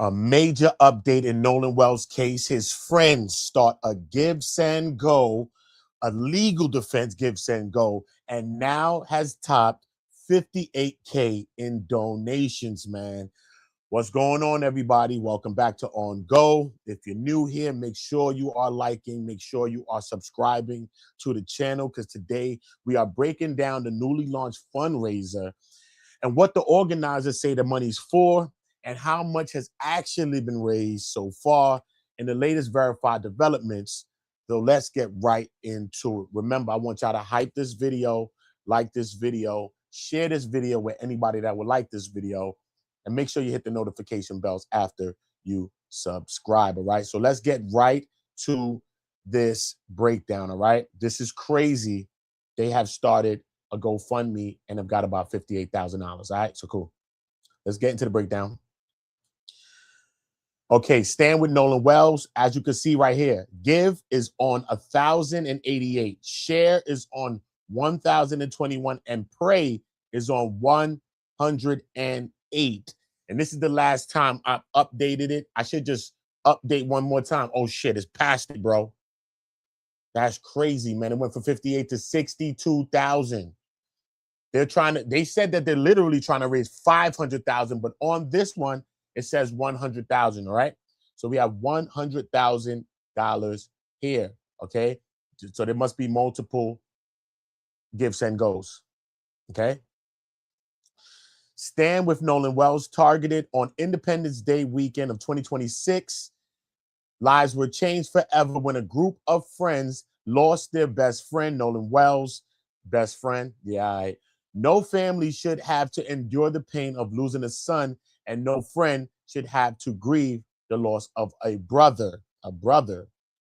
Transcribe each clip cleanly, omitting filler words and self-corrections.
A major update in Nolan Wells' case. His friends start a GiveSendGo, a legal defense GiveSendGo, and now has topped 58K in donations, man. What's going on, everybody? Welcome back to On Go. If you're new here, make sure you are liking, make sure you are subscribing to the channel, because today we are breaking down the newly launched fundraiser and what the organizers say the money's for, and how much has actually been raised so far in the latest verified developments. So let's get right into it. Remember, I want y'all to hype this video, like this video, share this video with anybody that would like this video, and make sure you hit the notification bells after you subscribe, all right? So let's get right to this breakdown, all right? This is crazy. They have started a GoFundMe and have got about $58,000, all right? So cool. Let's get into the breakdown. Okay, Stand with Nolan Wells. As you can see right here, Give is on 1,088. Share is on 1,021. And Pray is on 108. And this is the last time I updated it. I should just update one more time. Oh, shit, it's past it, bro. That's crazy, man. It went from 58 to 62,000. They said that they're literally trying to raise 500,000, but on this one, it says 100,000, all right? So we have $100,000 here, okay? So there must be multiple GiveSendGos, okay? Stand with Nolan Wells targeted on Independence Day weekend of 2026. Lives were changed forever when a group of friends lost their best friend, Nolan Wells. Best friend, yeah, all right. No family should have to endure the pain of losing a son, and no friend should have to grieve the loss of a brother.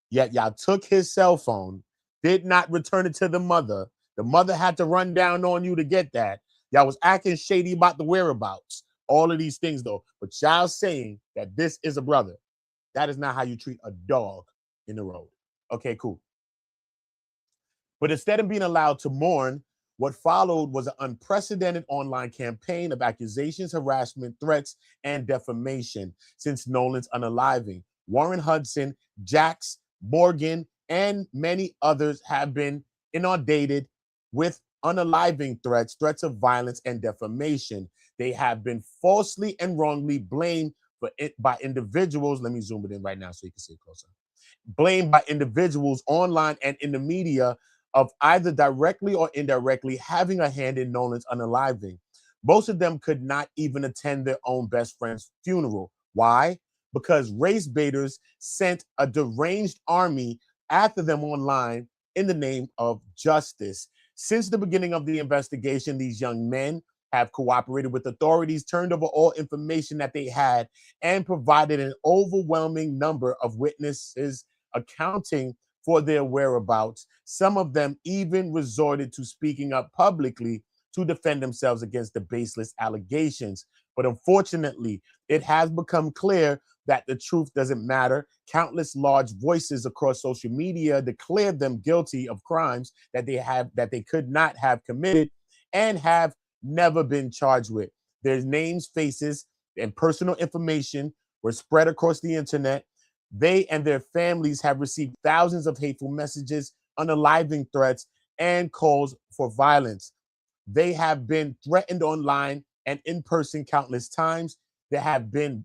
Yet y'all took his cell phone, did not return it to the mother. The mother had to run down on you to get that. Y'all was acting shady about the whereabouts. All of these things, though. But y'all saying that this is a brother. That is not how you treat a dog in the road. Okay, cool. But instead of being allowed to mourn, what followed was an unprecedented online campaign of accusations, harassment, threats, and defamation since Nolan's unaliving. Warren Hudson, Jax, Morgan, and many others have been inundated with unaliving threats, threats of violence, and defamation. They have been falsely and wrongly blamed for it by individuals. Let me zoom it in right now so you can see it closer. Blamed by individuals online and in the media of either directly or indirectly having a hand in Nolan's unaliving. Most of them could not even attend their own best friend's funeral. Why? Because race baiters sent a deranged army after them online in the name of justice. Since the beginning of the investigation, these young men have cooperated with authorities, turned over all information that they had, and provided an overwhelming number of witnesses accounting for their whereabouts. Some of them even resorted to speaking up publicly to defend themselves against the baseless allegations. But unfortunately, it has become clear that the truth doesn't matter. Countless large voices across social media declared them guilty of crimes that they could not have committed and have never been charged with. Their names, faces, and personal information were spread across the internet. They and their families have received thousands of hateful messages, unaliving threats, and calls for violence. They have been threatened online and in person countless times. There have been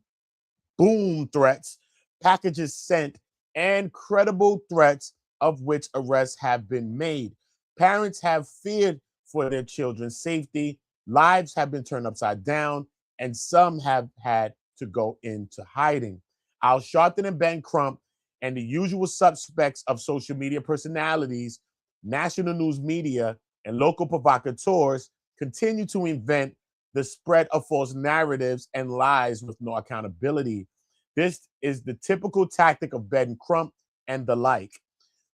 boom threats, packages sent, and credible threats of which arrests have been made. Parents have feared for their children's safety. Lives have been turned upside down, and some have had to go into hiding. Al Sharpton and Ben Crump and the usual suspects of social media personalities, national news media, and local provocateurs continue to invent the spread of false narratives and lies with no accountability. This is the typical tactic of Ben Crump and the like.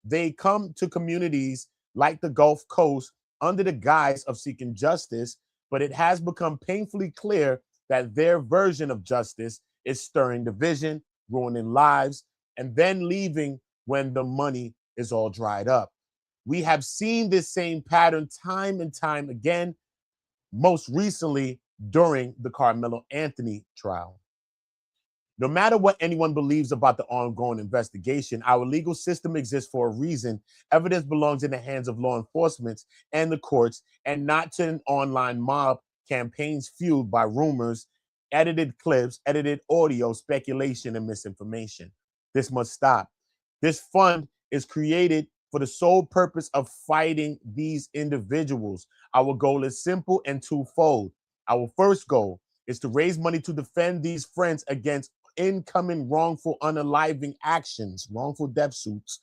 They come to communities like the Gulf Coast under the guise of seeking justice, but it has become painfully clear that their version of justice is stirring division, ruining lives, and then leaving when the money is all dried up. We have seen this same pattern time and time again, most recently during the Carmelo Anthony trial. No matter what anyone believes about the ongoing investigation, our legal system exists for a reason. Evidence belongs in the hands of law enforcement and the courts, and not to an online mob campaigns fueled by rumors, edited clips, edited audio, speculation, and misinformation. This must stop. This fund is created for the sole purpose of fighting these individuals. Our goal is simple and twofold. Our first goal is to raise money to defend these friends against incoming wrongful unaliving actions, wrongful death suits,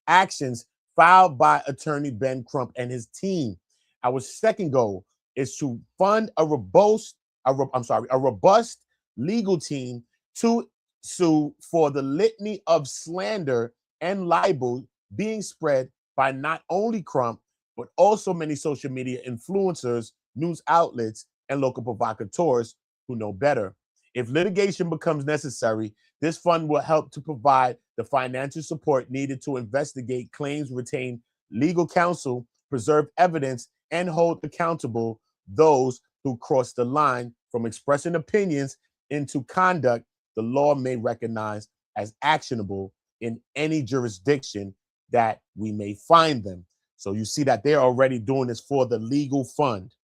actions filed by attorney Ben Crump and his team. Our second goal is to fund a robust legal team to sue for the litany of slander and libel being spread by not only Crump, but also many social media influencers, news outlets, and local provocateurs who know better. If litigation becomes necessary, this fund will help to provide the financial support needed to investigate claims, retain legal counsel, preserve evidence, and hold accountable those who cross the line from expressing opinions into conduct the law may recognize as actionable in any jurisdiction that we may find them. So you see that they're already doing this for the legal fund,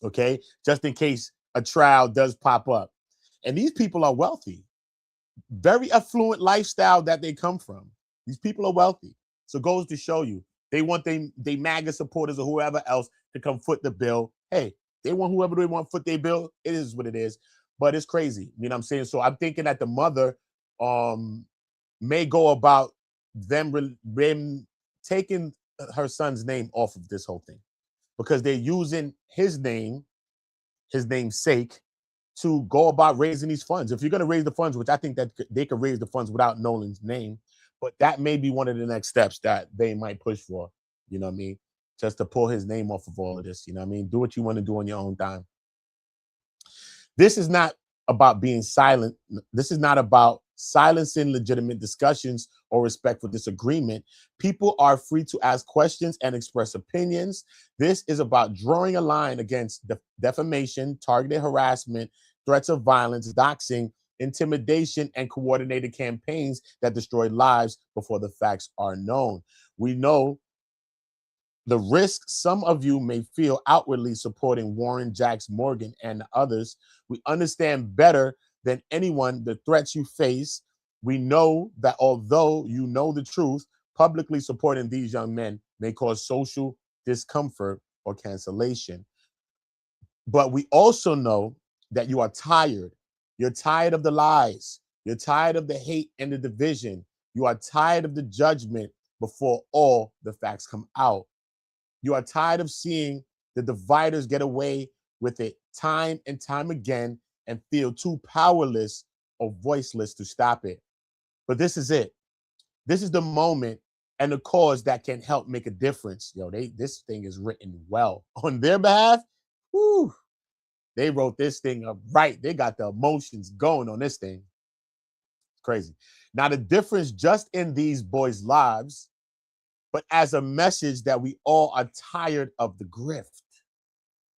okay? Just in case a trial does pop up. And these people are wealthy, very affluent lifestyle that they come from. These people are wealthy. So it goes to show you, they want they MAGA supporters or whoever else to come foot the bill. Hey, they want whoever they want foot their bill. It is what it is. But it's crazy. You know what I'm saying? So I'm thinking that the mother may go about them taking her son's name off of this whole thing, because they're using his namesake, to go about raising these funds. If you're going to raise the funds, which I think that they could raise the funds without Nolan's name, but that may be one of the next steps that they might push for, you know what I mean? Just to pull his name off of all of this, you know what I mean? Do what you want to do on your own time. This is not about being silent. This is not about silencing legitimate discussions or respectful disagreement. People are free to ask questions and express opinions. This is about drawing a line against defamation, targeted harassment, threats of violence, doxing, intimidation, and coordinated campaigns that destroy lives before the facts are known. We know the risk some of you may feel outwardly supporting Warren, Jax, Morgan, and others. We understand better than anyone the threats you face. We know that although you know the truth, publicly supporting these young men may cause social discomfort or cancellation. But we also know that you are tired. You're tired of the lies. You're tired of the hate and the division. You are tired of the judgment before all the facts come out. You are tired of seeing the dividers get away with it time and time again and feel too powerless or voiceless to stop it. But this is it. This is the moment and the cause that can help make a difference. Yo, this thing is written well on their behalf. Whew, they wrote this thing up right. They got the emotions going on this thing. It's crazy. Now, the difference just in these boys' lives, but as a message that we all are tired of the grift.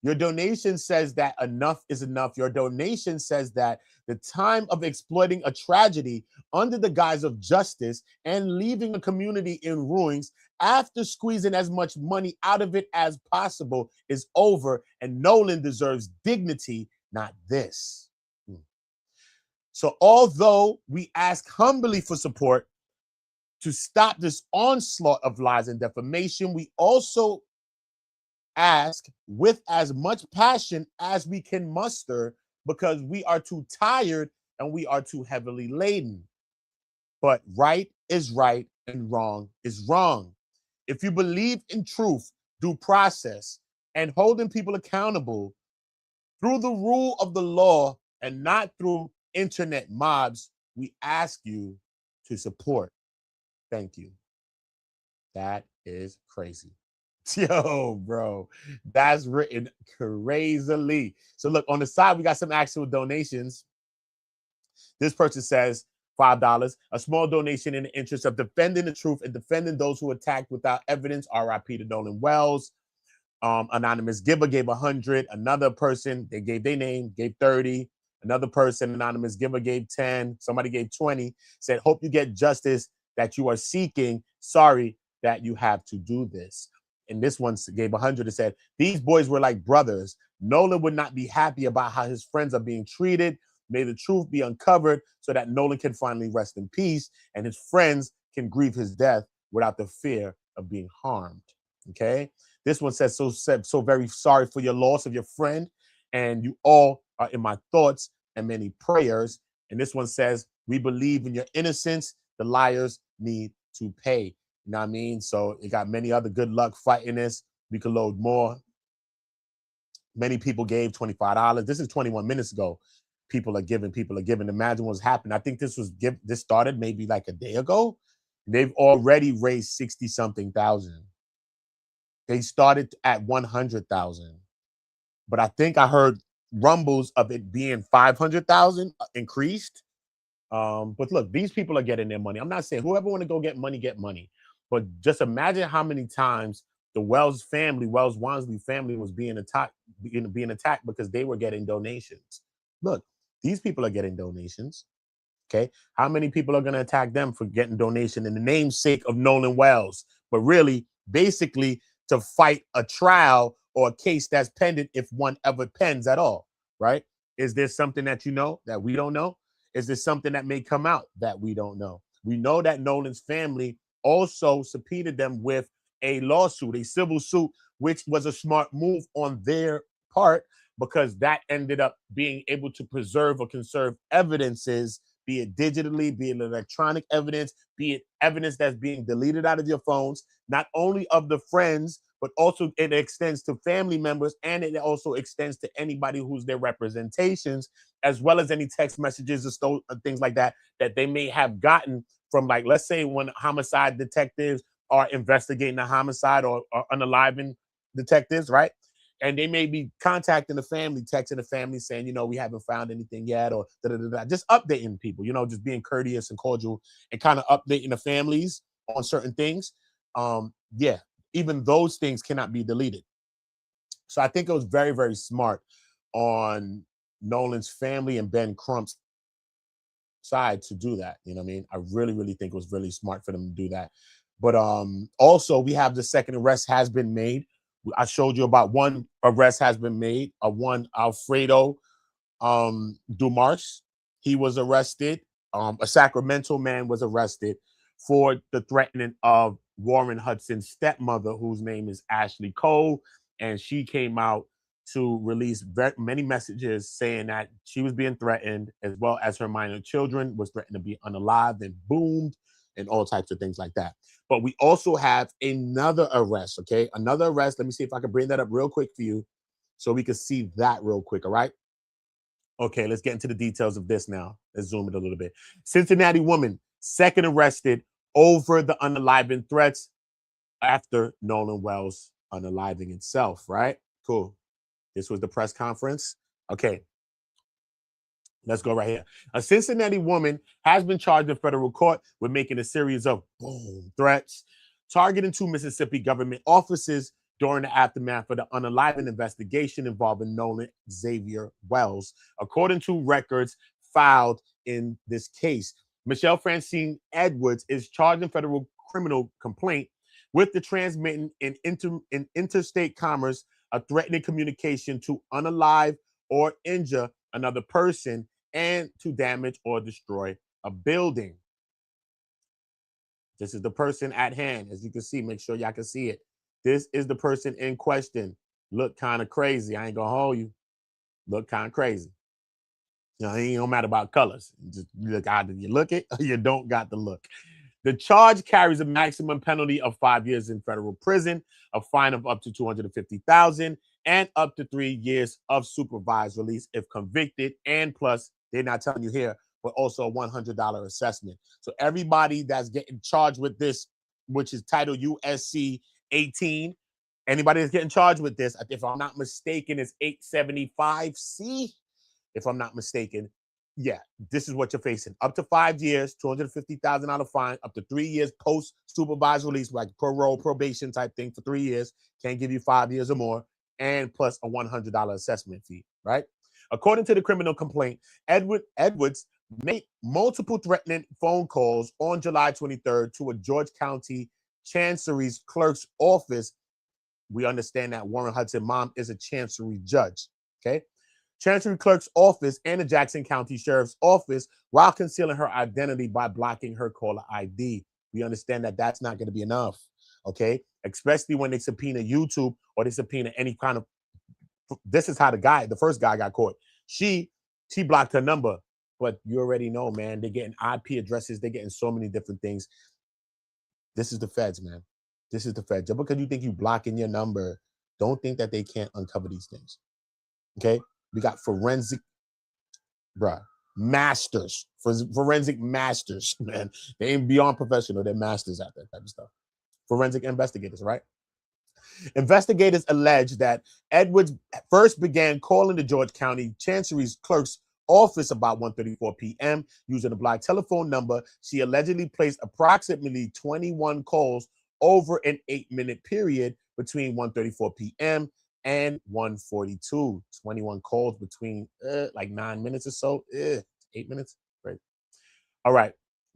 Your donation says that enough is enough. Your donation says that the time of exploiting a tragedy under the guise of justice and leaving a community in ruins after squeezing as much money out of it as possible is over, and Nolan deserves dignity, not this. So although we ask humbly for support to stop this onslaught of lies and defamation, we also ask with as much passion as we can muster, because we are too tired and we are too heavily laden. But right is right and wrong is wrong. If you believe in truth, due process, and holding people accountable through the rule of the law and not through internet mobs, we ask you to support. Thank you. That is crazy. Yo, bro, that's written crazily. So look, on the side, we got some actual donations. This person says $5, a small donation in the interest of defending the truth and defending those who attacked without evidence. RIP to Nolan Wells. Anonymous giver gave 100. Another person, they gave their name, gave 30. Another person, anonymous giver, gave 10. Somebody gave 20. Said, hope you get justice that you are seeking. Sorry that you have to do this. And this one gave 100 and said, these boys were like brothers. Nolan would not be happy about how his friends are being treated. May the truth be uncovered so that Nolan can finally rest in peace and his friends can grieve his death without the fear of being harmed. Okay. This one says, so very sorry for your loss of your friend, and you all are in my thoughts and many prayers. And this one says, we believe in your innocence. The liars need to pay. You know what I mean? So it got many other good luck fighting this. We could load more. Many people gave $25. This is 21 minutes ago. People are giving. Imagine what's happened. I think this started maybe like a day ago. They've already raised 60 something thousand. They started at 100,000. But I think I heard rumbles of it being 500,000 increased. But look, these people are getting their money. I'm not saying whoever want to go get money. But just imagine how many times the Wells Wansley family was being attacked because they were getting donations. Look, these people are getting donations. Okay. How many people are going to attack them for getting donation in the namesake of Nolan Wells? But really, basically, to fight a trial or a case that's pending, if one ever pens at all, right? Is there something that you know that we don't know? Is there something that may come out that we don't know? We know that Nolan's family also subpoenaed them with a lawsuit, a civil suit, which was a smart move on their part because that ended up being able to preserve or conserve evidences, be it digitally, be it electronic evidence, be it evidence that's being deleted out of your phones, not only of the friends, but also it extends to family members, and it also extends to anybody who's their representations, as well as any text messages or things like that they may have gotten from, like, let's say when homicide detectives are investigating a homicide or unaliving detectives, right? And they may be contacting the family, texting the family saying, we haven't found anything yet, or just updating people, just being courteous and cordial and kind of updating the families on certain things. Yeah, even those things cannot be deleted. So I think it was very, very smart on Nolan's family and Ben Crump's side to do that. You know what I mean? I really, really think it was really smart for them to do that. But also, we have the second arrest has been made. I showed you about one arrest has been made. One Alfredo Dumas. He was arrested. A Sacramento man was arrested for the threatening of Warren Hudson's stepmother, whose name is Ashley Cole. And she came out to release many messages saying that she was being threatened, as well as her minor children was threatened to be unalived and boomed and all types of things like that. But we also have another arrest, okay? Another arrest. Let me see if I can bring that up real quick for you so we can see that real quick, all right? Okay, let's get into the details of this now. Let's zoom it a little bit. Cincinnati woman, second arrested over the unaliving threats after Nolan Wells unaliving himself, right? Cool. This was the press conference. Okay, let's go right here. A Cincinnati woman has been charged in federal court with making a series of threats targeting two Mississippi government offices during the aftermath of the unaliving investigation involving Nolan Xavier Wells, according to records filed in this case. Michelle Francine Edwards is charged in federal criminal complaint with the transmitting in interstate commerce a threatening communication to unalive or injure another person and to damage or destroy a building. This is the person at hand. As you can see, make sure y'all can see it. This is the person in question. Look kind of crazy. I ain't gonna hold you. Look kind of crazy. It don't matter about colors. Just look, either you look it or you don't got the look. The charge carries a maximum penalty of 5 years in federal prison, a fine of up to $250,000, and up to 3 years of supervised release if convicted. And plus, they're not telling you here, but also a $100 assessment. So everybody that's getting charged with this, which is Title USC 18, anybody that's getting charged with this, if I'm not mistaken, is 875C. If I'm not mistaken, yeah, this is what you're facing. Up to 5 years, $250,000 fine, up to 3 years post supervised release, like parole, probation type thing for 3 years. Can't give you 5 years or more, and plus a $100 assessment fee, right? According to the criminal complaint, Edwards made multiple threatening phone calls on July 23rd to a George County Chancery's clerk's office. We understand that Warren Hudson mom is a Chancery judge, okay? Chancery clerk's office and the Jackson County Sheriff's office while concealing her identity by blocking her caller ID. We understand that that's not going to be enough, okay? Especially when they subpoena YouTube or they subpoena any kind of, this is how the first guy got caught. She blocked her number, but you already know, man, they're getting IP addresses. They're getting so many different things. This is the feds, man. This is the feds. Just because you think you blocking your number, don't think that they can't uncover these things, okay? We got forensic, masters, forensic masters, man. They ain't beyond professional. They're masters at that type of stuff. Forensic investigators, right? Investigators allege that Edwards first began calling the George County Chancery's clerk's office about 1:34 p.m. using a block telephone number. She allegedly placed approximately 21 calls over an 8-minute period between 1:34 p.m. and 1:42. 21 calls between like 9 minutes or so. 8 minutes. Right. All right.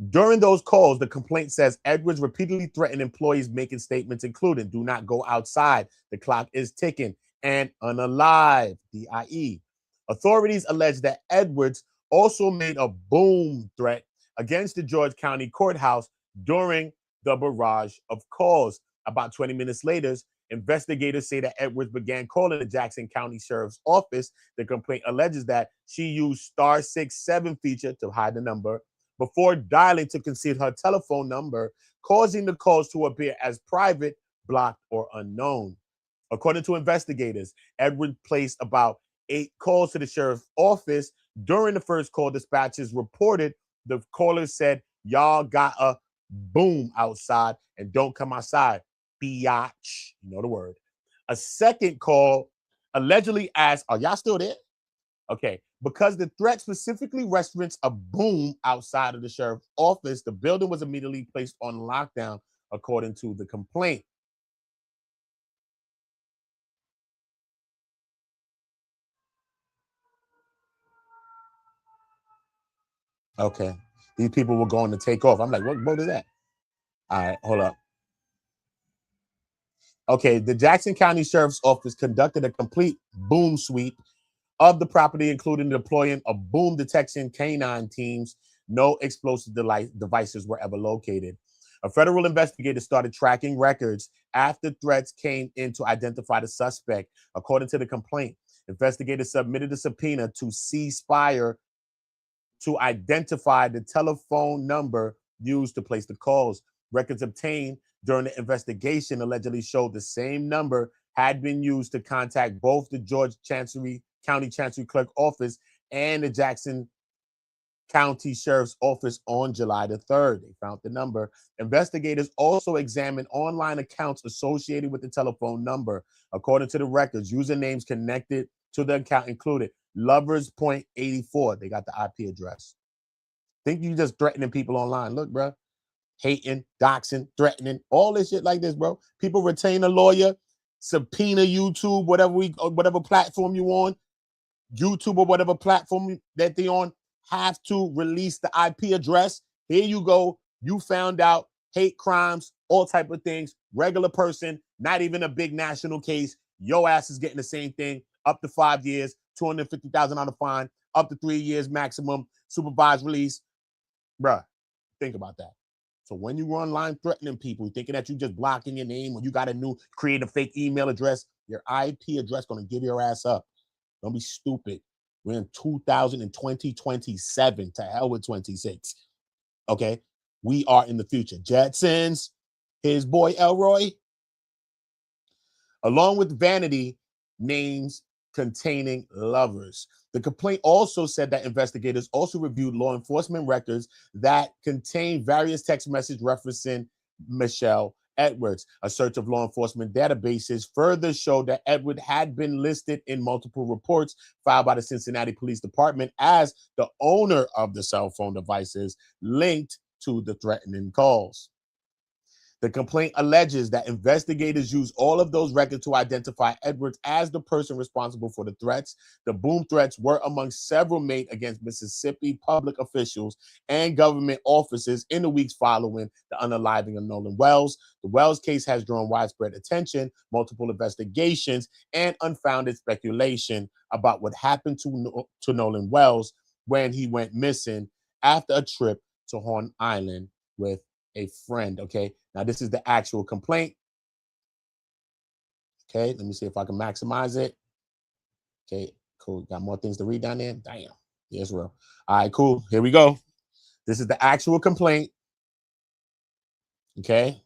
During those calls, the complaint says Edwards repeatedly threatened employees making statements including "do not go outside, the clock is ticking," and "unalive," DIE. Authorities allege that Edwards also made a boom threat against the George County Courthouse during the barrage of calls. About 20 minutes later, investigators say that Edwards began calling the Jackson County Sheriff's Office. The complaint alleges that she used *67 feature to hide the number before dialing to conceal her telephone number, causing the calls to appear as private, blocked, or unknown. According to investigators, Edwards placed about 8 calls to the sheriff's office. During the first call, dispatchers reported the caller said, "Y'all got a boom outside and don't come outside. Biatch." You know the word. A second call allegedly asked, "Are y'all still there?" Okay, because the threat specifically referenced a boom outside of the sheriff's office, the building was immediately placed on lockdown, according to the complaint. Okay, these people were going to take off. I'm like, what is that? All right, hold up. Okay, the Jackson County Sheriff's Office conducted a complete boom sweep of the property, including deploying a boom detection canine teams. No explosive devices were ever located. A federal investigator started tracking records after threats came in to identify the suspect. According to the complaint, investigators submitted a subpoena to C Spire to identify the telephone number used to place the calls. Records obtained during the investigation allegedly showed the same number had been used to contact both the George County Chancery Clerk Office and the Jackson County Sheriff's Office on July the 3rd. They found the number. Investigators also examined online accounts associated with the telephone number. According to the records, usernames connected to the account included Lovers Point 84. They got the IP address. Think you just threatening people online. Look, bro, hating, doxing, threatening, all this shit like this, bro. People retain a lawyer, subpoena YouTube, whatever platform you on, YouTube or whatever platform that they on, have to release the IP address. Here you go. You found out hate crimes, all type of things. Regular person, not even a big national case. Your ass is getting the same thing. Up to 5 years, $250,000 fine, up to 3 years maximum supervised release. Bruh, think about that. So when you go online threatening people, thinking that you just blocking your name or you got create a fake email address, your IP address gonna give your ass up. Don't be stupid. We're in 2027. To hell with 26. Okay? We are in the future. Jetsons, his boy Elroy, along with vanity names containing lovers. The complaint also said that investigators also reviewed law enforcement records that contain various text messages referencing Michelle Edwards. A search of law enforcement databases further showed that Edward had been listed in multiple reports filed by the Cincinnati Police Department as the owner of the cell phone devices linked to the threatening calls. The complaint alleges that investigators used all of those records to identify Edwards as the person responsible for the threats. The boom threats were among several made against Mississippi public officials and government offices in the weeks following the unaliving of Nolan Wells. The Wells case has drawn widespread attention, multiple investigations, and unfounded speculation about what happened to Nolan Wells when he went missing after a trip to Horn Island with a friend. Okay, now this is the actual complaint. Okay, let me see if I can maximize it. Okay, cool. Got more things to read down there. Damn, yeah, it's real. All right, cool. Here we go. This is the actual complaint. Okay,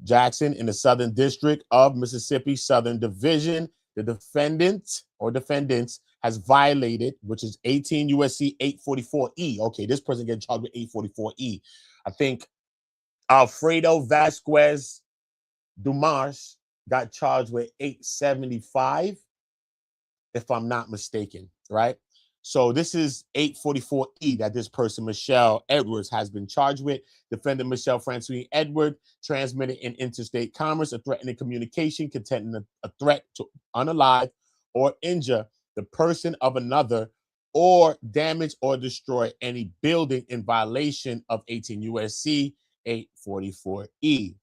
Jackson in the Southern District of Mississippi, Southern Division. The defendant or defendants has violated, which is 18 USC 844E. Okay, this person getting charged with 844E. I think Alfredo Vasquez Dumas got charged with 875, if I'm not mistaken, right? So this is 844E that this person, Michelle Edwards, has been charged with. Defendant Michelle Francine Edwards transmitted in interstate commerce a threatening communication containing a threat to unalive or injure the person of another or damage or destroy any building in violation of 18 USC 844E.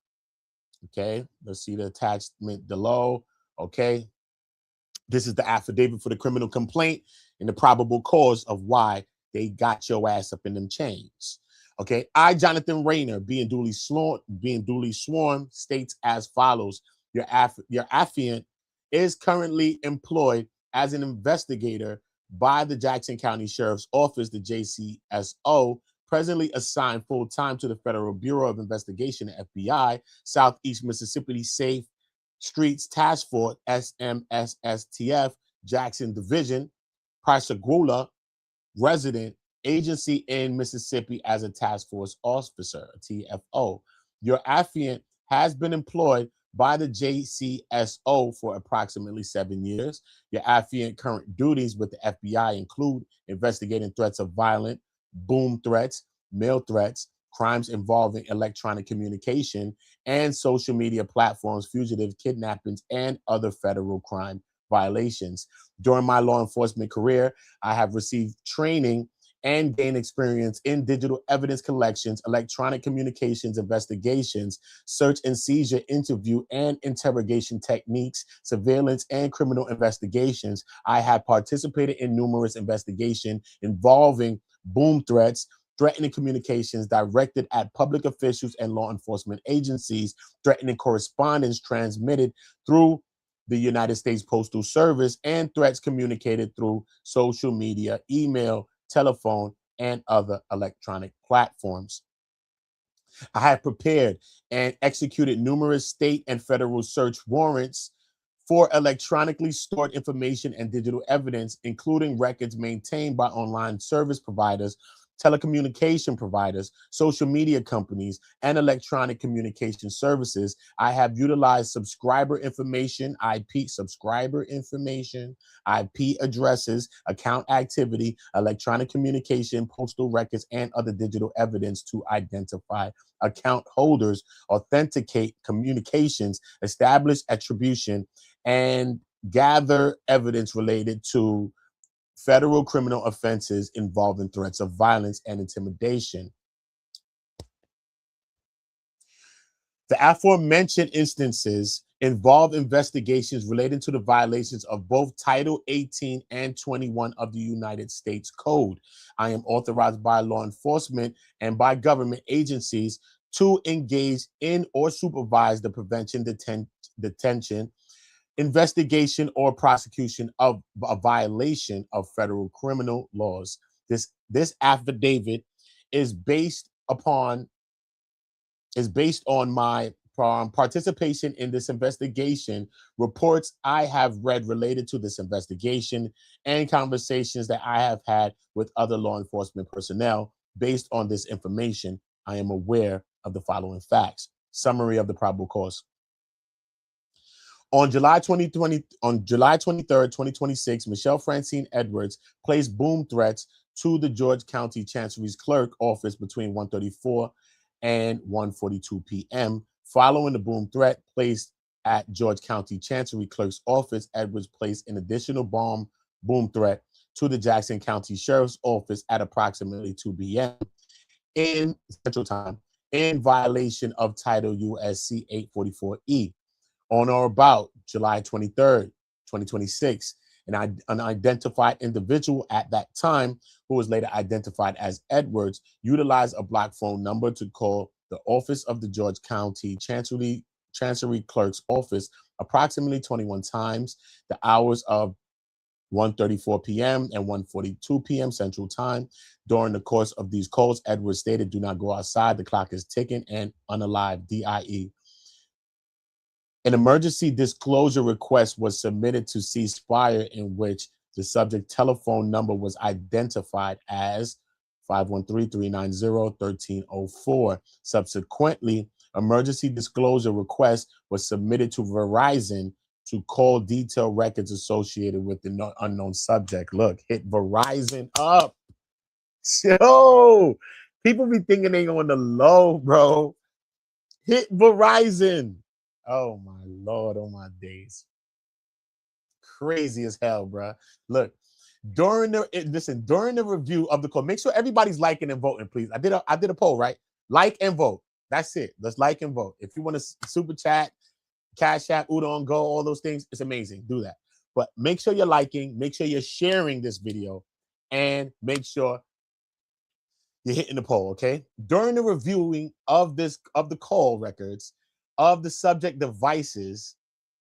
Okay, let's see the attachment below. Okay, this is the affidavit for the criminal complaint and the probable cause of why they got your ass up in them chains. Okay, I, Jonathan Rayner, being duly sworn, states as follows: your affiant is currently employed as an investigator by the Jackson County Sheriff's Office, the JCSO, presently assigned full-time to the Federal Bureau of Investigation, FBI, Southeast Mississippi Safe Streets Task Force, SMSSTF, Jackson Division, Pascagoula, resident agency in Mississippi as a task force officer, a TFO. Your affiant has been employed by the JCSO for approximately 7 years. Your affiant current duties with the FBI include investigating threats of violence, boom threats, mail threats, crimes involving electronic communication, and social media platforms, fugitive kidnappings, and other federal crime violations. During my law enforcement career, I have received training and gained experience in digital evidence collections, electronic communications investigations, search and seizure, interview and interrogation techniques, surveillance and criminal investigations. I have participated in numerous investigations involving boom threats, threatening communications directed at public officials and law enforcement agencies, threatening correspondence transmitted through the United States Postal Service, and threats communicated through social media, email, telephone, and other electronic platforms. I have prepared and executed numerous state and federal search warrants for electronically stored information and digital evidence, including records maintained by online service providers, telecommunication providers, social media companies, and electronic communication services. I have utilized subscriber information, IP addresses, account activity, electronic communication, postal records, and other digital evidence to identify account holders, authenticate communications, establish attribution, and gather evidence related to federal criminal offenses involving threats of violence and intimidation. The aforementioned instances involve investigations relating to the violations of both Title 18 and 21 of the United States Code. I am authorized by law enforcement and by government agencies to engage in or supervise the prevention, detention, investigation, or prosecution of a violation of federal criminal laws. This affidavit is based on my participation in this investigation, reports I have read related to this investigation, and conversations that I have had with other law enforcement personnel. Based on this information, I am aware of the following facts. Summary of the probable cause. On July 23rd, 2026, Michelle Francine Edwards placed boom threats to the George County Chancery's clerk office between 1:34 and 1:42 p.m. Following the boom threat placed at George County Chancery Clerk's office, Edwards placed an additional boom threat to the Jackson County Sheriff's Office at approximately 2 p.m. in Central Time in violation of Title USC 844E. On or about July 23rd, 2026, an unidentified individual at that time, who was later identified as Edwards, utilized a block phone number to call the office of the George County Chancery Clerk's office approximately 21 times. The hours of 1:34 p.m. and 1:42 p.m. Central Time. During the course of these calls, Edwards stated, "Do not go outside. The clock is ticking," and "unalive," DIE. An emergency disclosure request was submitted to C Spire, in which the subject telephone number was identified as 513-390-1304. Subsequently, emergency disclosure request was submitted to Verizon to call detailed records associated with the unknown subject. Look, hit Verizon up. Yo, people be thinking they on the low, bro. Hit Verizon. Oh my Lord, oh my days. Crazy as hell, bro. Look, during the review of the call, make sure everybody's liking and voting, please. I did a poll, right? Like and vote. That's it. Let's like and vote. If you want to super chat, Cash App, Udon Go, all those things, it's amazing. Do that. But make sure you're liking, make sure you're sharing this video, and make sure you're hitting the poll, okay? During the reviewing of the call records of the subject devices,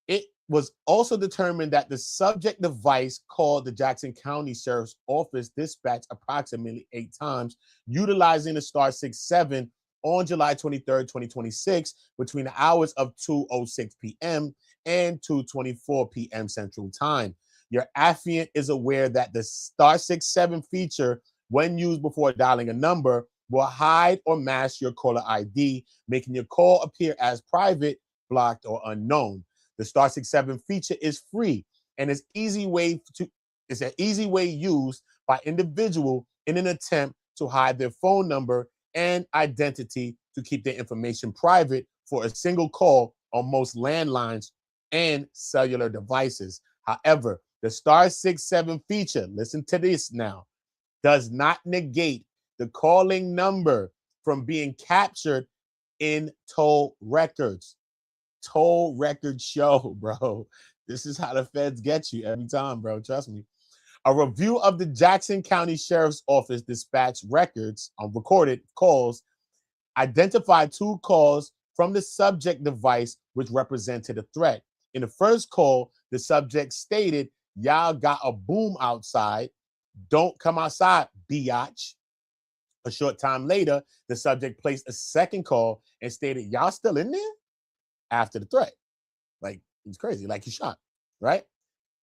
it was also determined that the subject device called the Jackson County Sheriff's Office dispatched approximately 8 times, utilizing the star 67 on July 23rd, 2026, between the hours of 2:06 p.m. and 2:24 p.m. Central Time. Your affiant is aware that the star 67 feature, when used before dialing a number, will hide or mask your caller ID, making your call appear as private, blocked, or unknown. The star 67 feature is free and is an easy way used by individual in an attempt to hide their phone number and identity to keep their information private for a single call on most landlines and cellular devices. However, the star 67 feature, listen to this now, does not negate the calling number from being captured in toll records. Toll record show, bro. This is how the feds get you every time, bro. Trust me. A review of the Jackson County Sheriff's Office dispatch records on recorded calls identified 2 calls from the subject device which represented a threat. In the first call, the subject stated, "Y'all got a boom outside. Don't come outside, biatch." A short time later, the subject placed a second call and stated, "Y'all still in there?" after the threat. Like, it's crazy, like he shot, right?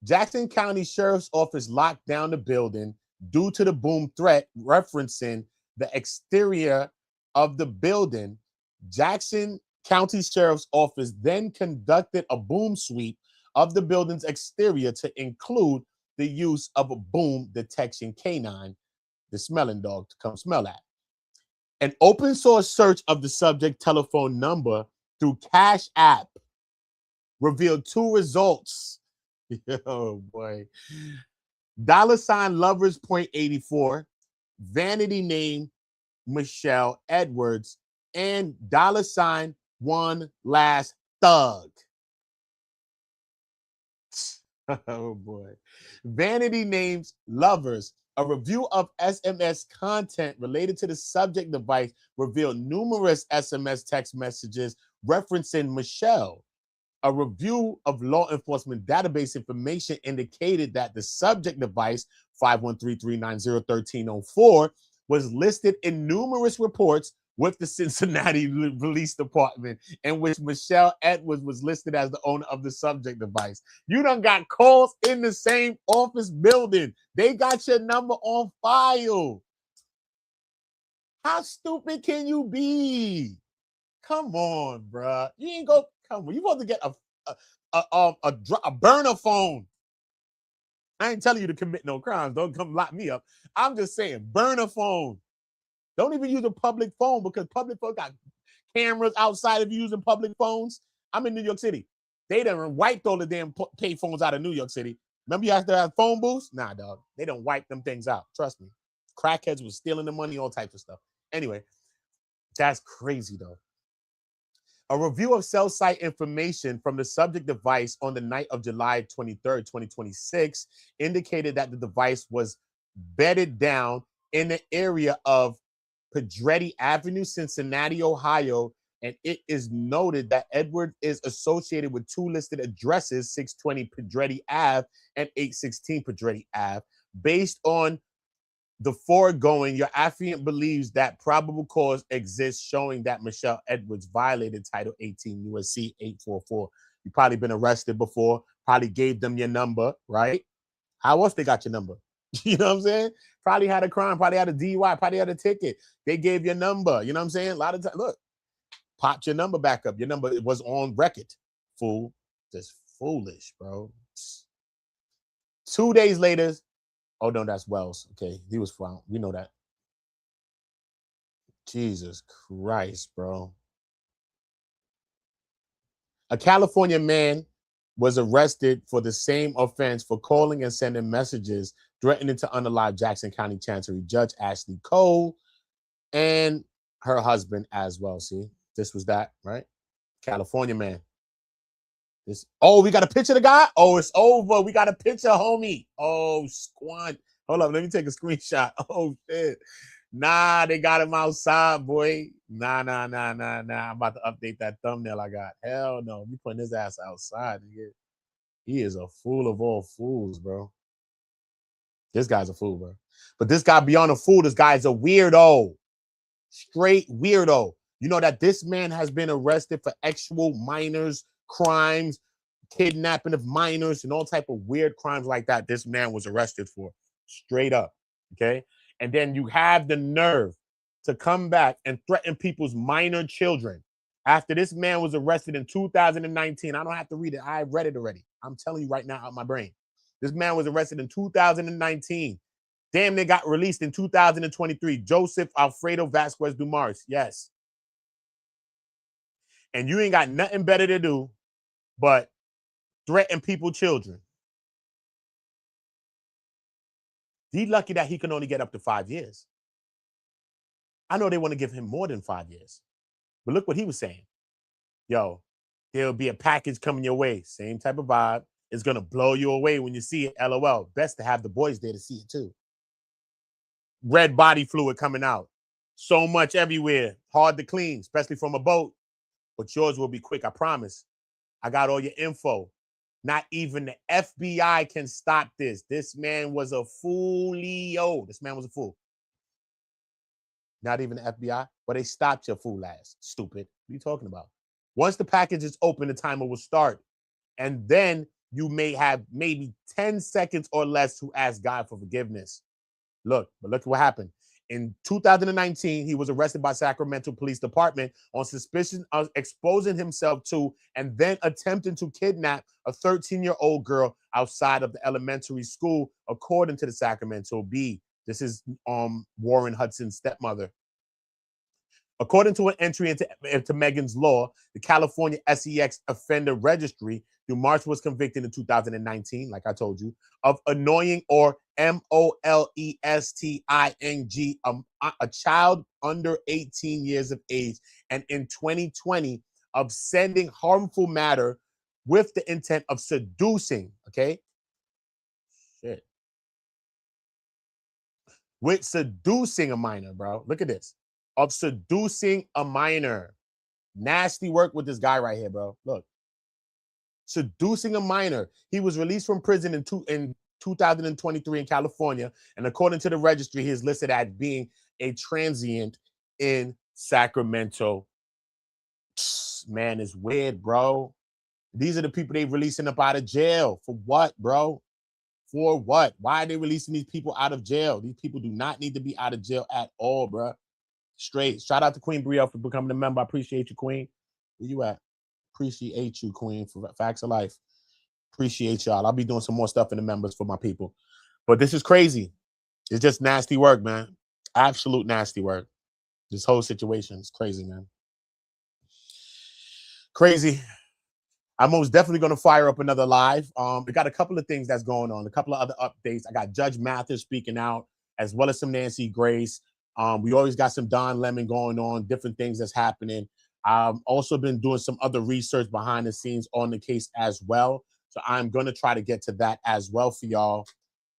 Jackson County Sheriff's Office locked down the building due to the boom threat, referencing the exterior of the building. Jackson County Sheriff's Office then conducted a boom sweep of the building's exterior to include the use of a boom detection canine, the smelling dog, to come smell at. An open source search of the subject telephone number through Cash App revealed 2 results. Oh boy. $lovers.84, vanity name Michelle Edwards, and $one last thug. Oh boy. Vanity names lovers. A review of SMS content related to the subject device revealed numerous SMS text messages referencing Michelle. A review of law enforcement database information indicated that the subject device, 513-390-1304, was listed in numerous reports with the Cincinnati Police Department, in which Michelle Edwards was listed as the owner of the subject device. You done got calls in the same office building. They got your number on file. How stupid can you be? Come on, bruh. You ain't go. Come on. You supposed to get a burner phone. I ain't telling you to commit no crimes. Don't come lock me up. I'm just saying, burner phone. Don't even use a public phone, because public phone got cameras outside of you using public phones. I'm in New York City. They done wiped all the damn pay phones out of New York City. Remember you have to have phone booths? Nah, dog. They don't wipe them things out. Trust me. Crackheads was stealing the money, all types of stuff. Anyway, that's crazy, though. A review of cell site information from the subject device on the night of July 23rd, 2026 indicated that the device was bedded down in the area of Pedretti Avenue, Cincinnati, Ohio, and it is noted that Edward is associated with two listed addresses, 620 Pedretti Ave and 816 Pedretti Ave. Based on the foregoing, your affiant believes that probable cause exists showing that Michelle Edwards violated Title 18 USC 844. You've probably been arrested before, probably gave them your number, right? How else they got your number? You know what I'm saying? Probably had a crime, probably had a DUI, probably had a ticket. They gave your number. You know what I'm saying? A lot of times, look, popped your number back up. Your number was on record. Fool. Just foolish, bro. 2 days later, oh no, that's Wells. Okay, he was found. We know that. Jesus Christ, bro. A California man was arrested for the same offense for calling and sending messages threatening to unalive Jackson County Chancery Judge Ashley Cole and her husband as well. See, this was that, right? California man. This. Oh, we got a picture of the guy? Oh, it's over. We got a picture, homie. Oh, squad. Hold up, let me take a screenshot. Oh, shit. Nah, they got him outside, boy. Nah. I'm about to update that thumbnail I got. Hell no. We putting his ass outside, nigga. He is a fool of all fools, bro. This guy's a fool, bro. But this guy beyond a fool, this guy is a weirdo. Straight weirdo. You know that this man has been arrested for actual minors, crimes, kidnapping of minors, and all type of weird crimes like that. This man was arrested for. Straight up. Okay. And then you have the nerve to come back and threaten people's minor children after this man was arrested in 2019. I don't have to read it. I read it already. I'm telling you right now out of my brain. This man was arrested in 2019. Damn, they got released in 2023. Joseph Alfredo Vasquez Dumars. Yes. And you ain't got nothing better to do but threaten people's children. He's lucky that he can only get up to 5 years. I know they want to give him more than 5 years. But look what he was saying. Yo, there'll be a package coming your way. Same type of vibe. It's going to blow you away when you see it. LOL. Best to have the boys there to see it too. Red body fluid coming out. So much everywhere. Hard to clean, especially from a boat. But yours will be quick, I promise. I got all your info. Not even the FBI can stop this. This man was a foolio. This man was a fool. Not even the FBI, but they stopped your fool ass. Stupid. What are you talking about? Once the package is open, the timer will start. And then you may have maybe 10 seconds or less to ask God for forgiveness. Look at what happened. In 2019, he was arrested by Sacramento Police Department on suspicion of exposing himself to and then attempting to kidnap a 13-year-old girl outside of the elementary school, according to the Sacramento Bee. This is Warren Hudson's stepmother. According to an entry into Megan's Law, the California SEX Offender Registry, Dumars was convicted in 2019, like I told you, of annoying or molesting a child under 18 years of age, and in 2020 of sending harmful matter with the intent of seducing, okay? Shit. With seducing a minor, bro. Look at this. Of seducing a minor. Nasty work with this guy right here, bro. Look. Seducing a minor. He was released from prison in 2023 in California, and according to the registry, he is listed as being a transient in Sacramento. Man, it's weird, bro. These are the people they releasing up out of jail. For what, bro? For what? Why are they releasing these people out of jail? These people do not need to be out of jail at all, bro. Straight. Shout out to Queen Brielle for becoming a member. I appreciate you, Queen. Where you at? Appreciate you, Queen, for Facts of Life. Appreciate y'all. I'll be doing some more stuff in the members for my people. But this is crazy. It's just nasty work, man. Absolute nasty work. This whole situation is crazy, man. Crazy. I'm most definitely going to fire up another live. We got a couple of things that's going on, a couple of other updates. I got Judge Mathis speaking out, as well as some Nancy Grace. We always got some Don Lemon going on, different things that's happening. I've also been doing some other research behind the scenes on the case as well. So I'm going to try to get to that as well for y'all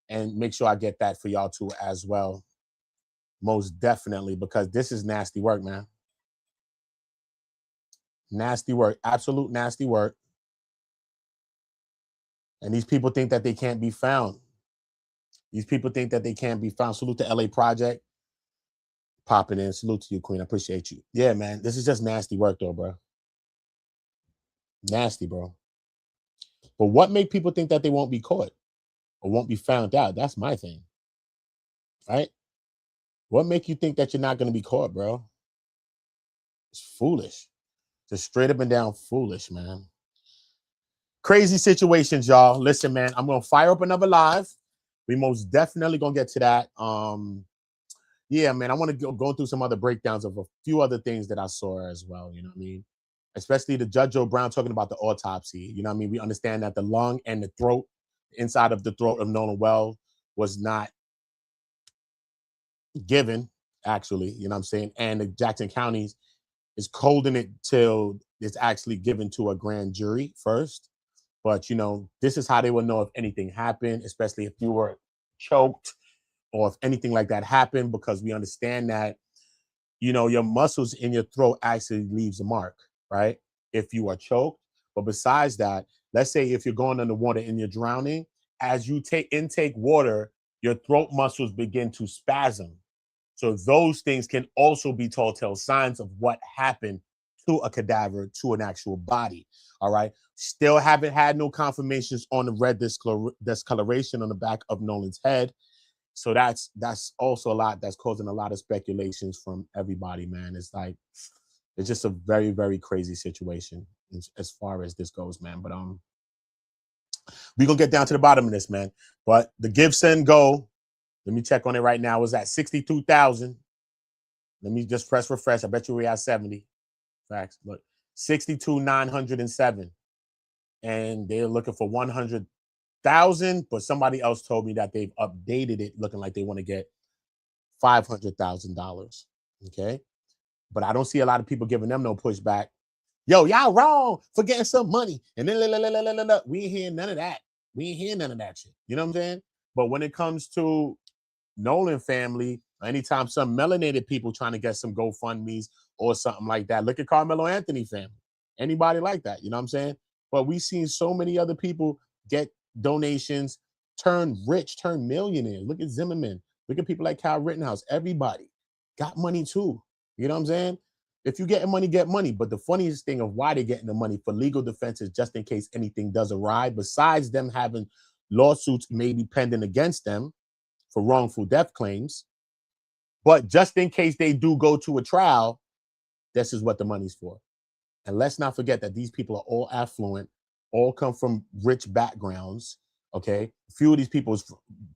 and make sure I get that for y'all too as well. Most definitely, because this is nasty work, man. Nasty work, absolute nasty work. And these people think that they can't be found. These people think that they can't be found. Salute to LA Project. Popping in. Salute to you, Queen. I appreciate you. Yeah, man. This is just nasty work, though, bro. Nasty, bro. But what make people think that they won't be caught or won't be found out? That's my thing. Right? What make you think that you're not going to be caught, bro? It's foolish. Just straight up and down foolish, man. Crazy situations, y'all. Listen, man, I'm going to fire up another live. We most definitely going to get to that. Yeah, man, I want to go through some other breakdowns of a few other things that I saw as well. You know what I mean? Especially the Judge Joe Brown talking about the autopsy. You know what I mean? We understand that the lung and the throat, inside of the throat of Nolan Well was not given, actually. You know what I'm saying? And the Jackson County is holding it till it's actually given to a grand jury first. But, you know, this is how they will know if anything happened, especially if you were choked or if anything like that happened, because we understand that, you know, your muscles in your throat actually leaves a mark, right? If you are choked. But besides that, let's say if you're going underwater and you're drowning, as you intake water, your throat muscles begin to spasm. So those things can also be telltale signs of what happened to a cadaver, to an actual body. All right. Still haven't had no confirmations on the red discoloration on the back of Nolan's head. So that's also a lot that's causing a lot of speculations from everybody, man. It's like, it's just a very, very crazy situation as far as this goes, man. But we're gonna get down to the bottom of this, man. But the GiveSendGo, let me check on it right now, is at 62,000. Let me just press refresh. I bet you we're at 70. Facts. Look, 62,907. And they're looking for 100,000, but somebody else told me that they've updated it looking like they want to get $500,000. Okay. But I don't see a lot of people giving them no pushback. Yo, y'all wrong for getting some money. And then we ain't hearing none of that. We ain't hearing none of that shit. You know what I'm saying? But when it comes to Nolan family, anytime some melanated people trying to get some GoFundMe's or something like that, look at Carmelo Anthony family. Anybody like that, you know what I'm saying? But we've seen so many other people get donations, turn rich, turn millionaires. Look at Zimmerman. Look at people like Kyle Rittenhouse. Everybody got money too. You know what I'm saying? If you get money, get money. But the funniest thing of why they're getting the money for legal defense is just in case anything does awry, besides them having lawsuits maybe pending against them for wrongful death claims. But just in case they do go to a trial, this is what the money's for. And let's not forget that these people are all affluent, all come from rich backgrounds. Okay. A few of these people's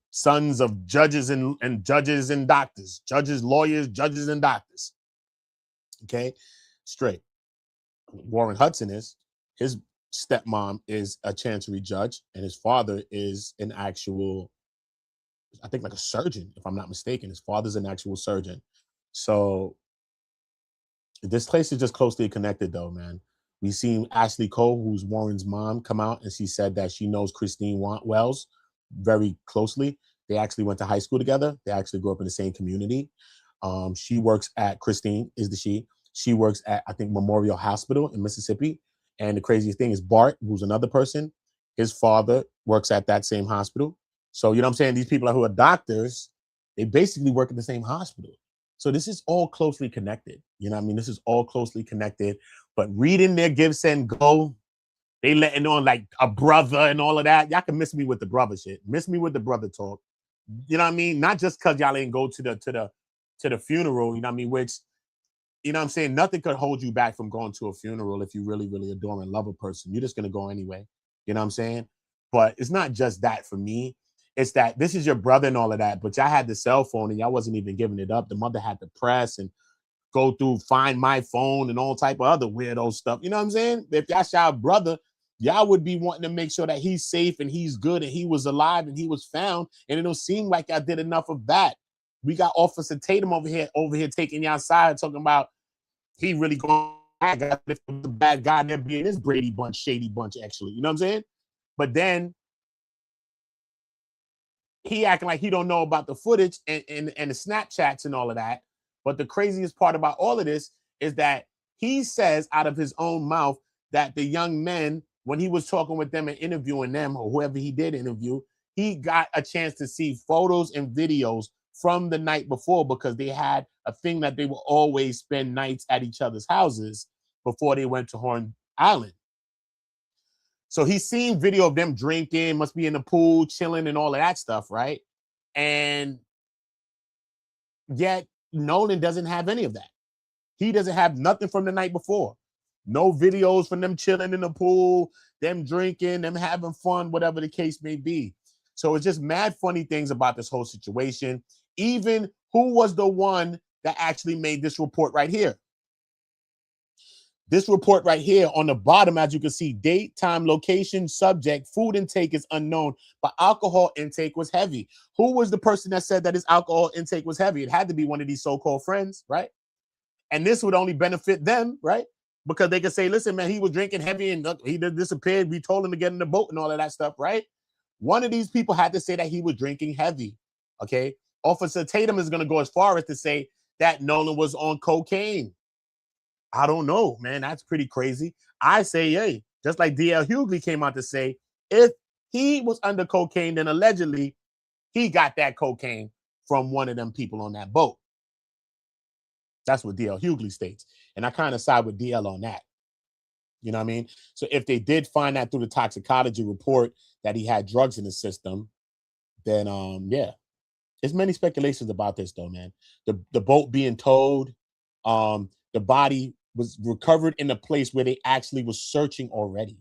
sons of judges and judges and doctors, judges, lawyers, judges, and doctors. Okay. Straight. Warren Hudson is, his stepmom is a chancery judge, and his father is an actual, I think, like a surgeon, if I'm not mistaken. His father's an actual surgeon. So this place is just closely connected, though, man. We've seen Ashley Cole, who's Warren's mom, come out, and she said that she knows Christine Wells very closely. They actually went to high school together. They actually grew up in the same community. She works at, Christine is the she works at, I think, Memorial Hospital in Mississippi. And the craziest thing is Bart, who's another person, his father works at that same hospital. So, you know what I'm saying? These people who are doctors, they basically work at the same hospital. So this is all closely connected. You know what I mean? This is all closely connected. But reading their GiveSendGo, they letting on like a brother and all of that. Y'all can miss me with the brother shit. Miss me with the brother talk. You know what I mean? Not just because y'all ain't go to the funeral, you know what I mean? Which, you know what I'm saying? Nothing could hold you back from going to a funeral if you really, really adore and love a person. You're just gonna go anyway. You know what I'm saying? But it's not just that for me. It's that this is your brother and all of that, but y'all had the cell phone and y'all wasn't even giving it up. The mother had the press and go through Find My Phone and all type of other weirdo stuff. You know what I'm saying? If that's y'all brother, y'all would be wanting to make sure that he's safe and he's good and he was alive and he was found. And it don't seem like I did enough of that. We got Officer Tatum over here taking y'all side, talking about he really going bad guy. If the bad guy there being this Brady bunch, shady bunch, actually. You know what I'm saying? But then he acting like he don't know about the footage and the Snapchats and all of that. But the craziest part about all of this is that he says out of his own mouth that the young men, when he was talking with them and interviewing them, or whoever he did interview, he got a chance to see photos and videos from the night before, because they had a thing that they would always spend nights at each other's houses before they went to Horn Island. So he's seen video of them drinking, must be in the pool, chilling, and all of that stuff, right? And yet Nolan doesn't have any of that. He doesn't have nothing from the night before. No videos from them chilling in the pool, them drinking, them having fun, whatever the case may be. So it's just mad funny things about this whole situation. Even who was the one that actually made this report right here? This report right here on the bottom, as you can see, date, time, location, subject, food intake is unknown, but alcohol intake was heavy. Who was the person that said that his alcohol intake was heavy? It had to be one of these so-called friends, right? And this would only benefit them, right? Because they could say, listen, man, he was drinking heavy and he disappeared. We told him to get in the boat and all of that stuff, right? One of these people had to say that he was drinking heavy, okay? Officer Tatum is going to go as far as to say that Nolan was on cocaine. I don't know, man. That's pretty crazy. I say, hey, just like D.L. Hughley came out to say, if he was under cocaine, then allegedly he got that cocaine from one of them people on that boat. That's what D.L. Hughley states. And I kind of side with D.L. on that. You know what I mean? So if they did find that through the toxicology report that he had drugs in his system, then yeah. There's many speculations about this though, man. The boat being towed, the body was recovered in a place where they actually was searching already.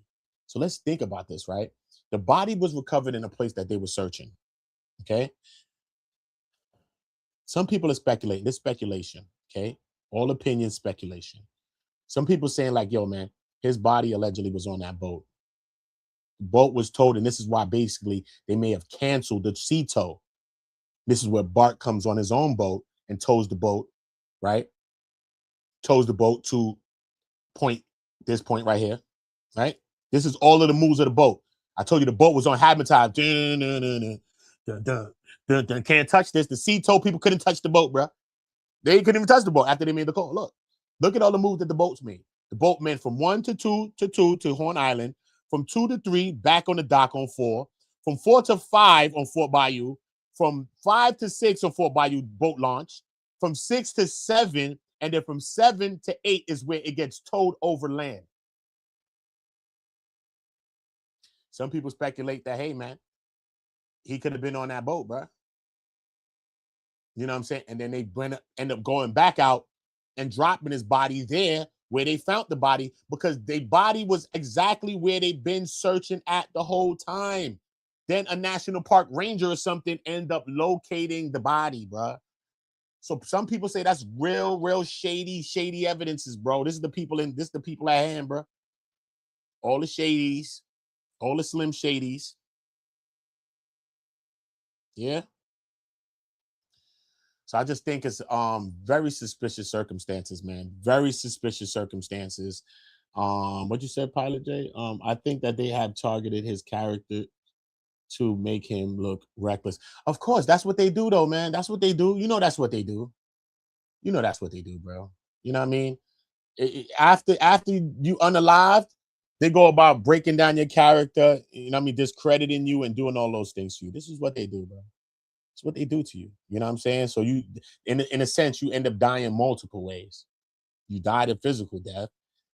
So let's think about this, right? The body was recovered in a place that they were searching. Okay. Some people are speculating. This speculation, okay? All opinions, speculation. Some people saying like, yo, man, his body allegedly was on that boat. The boat was towed, and this is why basically they may have canceled the sea tow. This is where Bart comes on his own boat and tows the boat, right? Tows the boat to this point right here, right? This is all of the moves of the boat. I told you the boat was on Habitat. Can't touch this. The sea tow people couldn't touch the boat, bro. They couldn't even touch the boat after they made the call. Look at all the moves that the boats made. The boat went from 1 to 2 to 2 to Horn Island, from 2 to 3 back on the dock on 4, from 4 to 5 on Fort Bayou, from 5 to 6 on Fort Bayou boat launch, from 6 to 7, and then from 7 to 8 is where it gets towed over land. Some people speculate that, hey, man, he could have been on that boat, bro. You know what I'm saying? And then they end up going back out and dropping his body there where they found the body, because their body was exactly where they've been searching at the whole time. Then a national park ranger or something end up locating the body, bro. So some people say that's real shady evidences, bro. This is the people at hand, bro. All the shadies, all the slim shadies. Yeah. So I just think it's very suspicious circumstances, man. Very suspicious circumstances. What you said, Pilot J? I think that they have targeted his character to make him look reckless. Of course, that's what they do, though, man. That's what they do. You know, that's what they do. You know, that's what they do, bro. You know what I mean? After you unalived, they go about breaking down your character. You know what I mean? Discrediting you and doing all those things to you. This is what they do, bro. It's what they do to you. You know what I'm saying? So you, in a sense, you end up dying multiple ways. You died a physical death,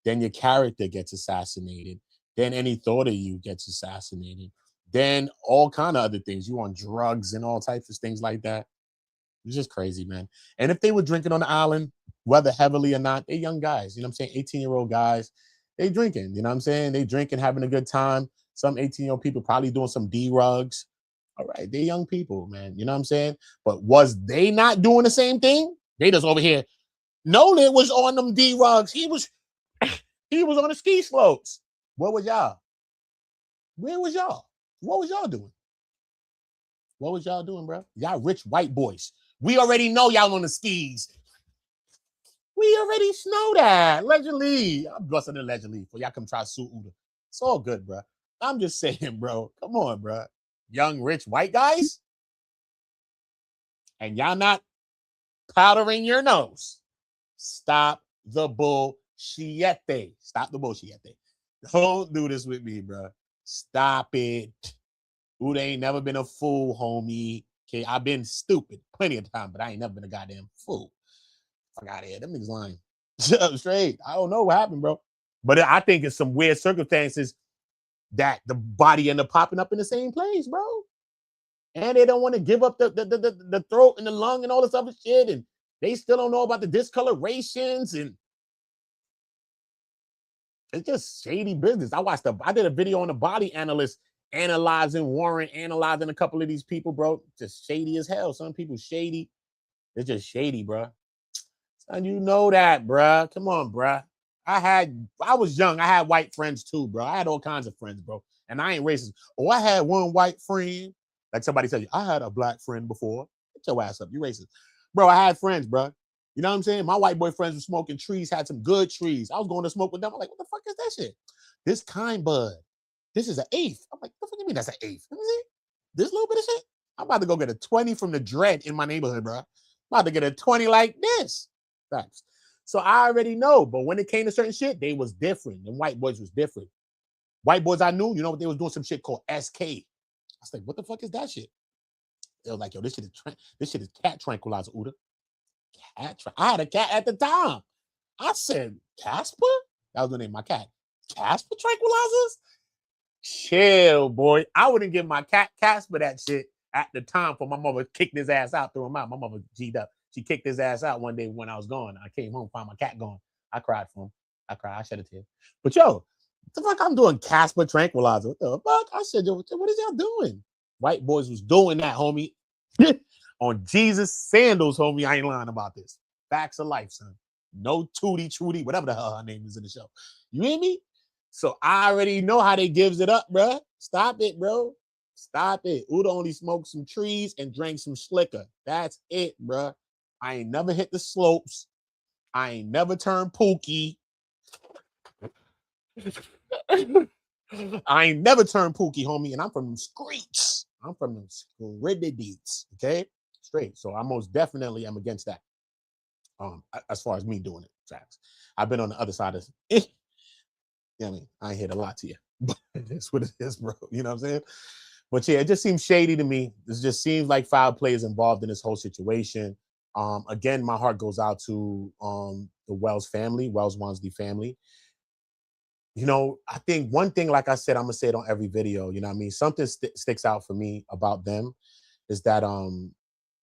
then your character gets assassinated, then any thought of you gets assassinated, then all kind of other things. You on drugs and all types of things like that. It's just crazy, man. And if they were drinking on the island, whether heavily or not, they're young guys. You know what I'm saying? 18-year-old guys, they drinking. You know what I'm saying? They drinking, having a good time. Some 18-year-old people probably doing some D-rugs. All right, they're young people, man. You know what I'm saying? But was they not doing the same thing? They just over here Nolan was on them D-Rugs. He was on the ski slopes. Where was y'all? Where was y'all? What was y'all doing? What was y'all doing, bro? Y'all rich white boys. We already know y'all on the skis. We already know that. Allegedly. I'm busting allegedly for y'all come try to sue Uda. It's all good, bro. I'm just saying, bro. Come on, bro. Young, rich white guys. And y'all not powdering your nose. Stop the bullshit. Stop the bullshit. Don't do this with me, bro. Stop it. Uda ain't never been a fool, homie. Okay, I've been stupid plenty of time, but I ain't never been a goddamn fool. Fuck out of here. Them niggas lying. Straight. I don't know what happened, bro. But I think it's some weird circumstances that the body ended up popping up in the same place, bro. And they don't want to give up the throat and the lung and all this other shit. And they still don't know about the discolorations. And it's just shady business. I did a video on the body analyst analyzing Warren, analyzing a couple of these people, bro. Just shady as hell. Some people shady. It's just shady, bro. And you know that, bro. Come on, bro. I was young. I had white friends too, bro. I had all kinds of friends, bro. And I ain't racist. Oh, I had one white friend. Like somebody said, I had a black friend before. Get your ass up. You racist. Bro, I had friends, bro. You know what I'm saying? My white boy friends were smoking trees, had some good trees. I was going to smoke with them. I'm like, what the fuck is that shit? This kind bud. This is an eighth. I'm like, what the fuck you mean that's an eighth? Let me see. This little bit of shit? I'm about to go get a 20 from the dread in my neighborhood, bro. I'm about to get a 20 like this. Facts. So I already know. But when it came to certain shit, they was different. And white boys was different. White boys I knew, you know what they was doing? Some shit called SK. I was like, what the fuck is that shit? They was like, yo, this shit is cat tranquilizer, Uda. I had a cat at the time. I said, Casper? That was the name of my cat. Casper tranquilizers? Chill, boy. I wouldn't give my cat Casper that shit at the time for my mother kicked his ass out, threw him out. My mother G'd up. She kicked his ass out one day when I was gone. I came home, found my cat gone. I cried for him. I cried. I shed a tear. But yo, what the fuck I'm doing Casper tranquilizer? What the fuck? I said, yo, what is y'all doing? White boys was doing that, homie. On Jesus sandals, homie. I ain't lying about this. Facts of life, son. No Tootie, Trudy, whatever the hell her name is in the show. You hear me? So I already know how they gives it up, bro. Stop it, bro. Stop it. Uda only smoked some trees and drank some slicker. That's it, bro. I ain't never hit the slopes. I ain't never turned pookie. I ain't never turned pookie, homie. And I'm from them streets. I'm from them deeds. Okay? Straight. So I most definitely am against that. As far as me doing it, facts. I've been on the other side of it. I mean, I ain't hit a lot to you, but it's what it is, bro. You know what I'm saying? But yeah, it just seems shady to me. This just seems like foul play is involved in this whole situation. Again, my heart goes out to the Wells family, Wells Wansley family. You know, I think one thing, like I said, I'm gonna say it on every video. You know what I mean? Something sticks out for me about them is that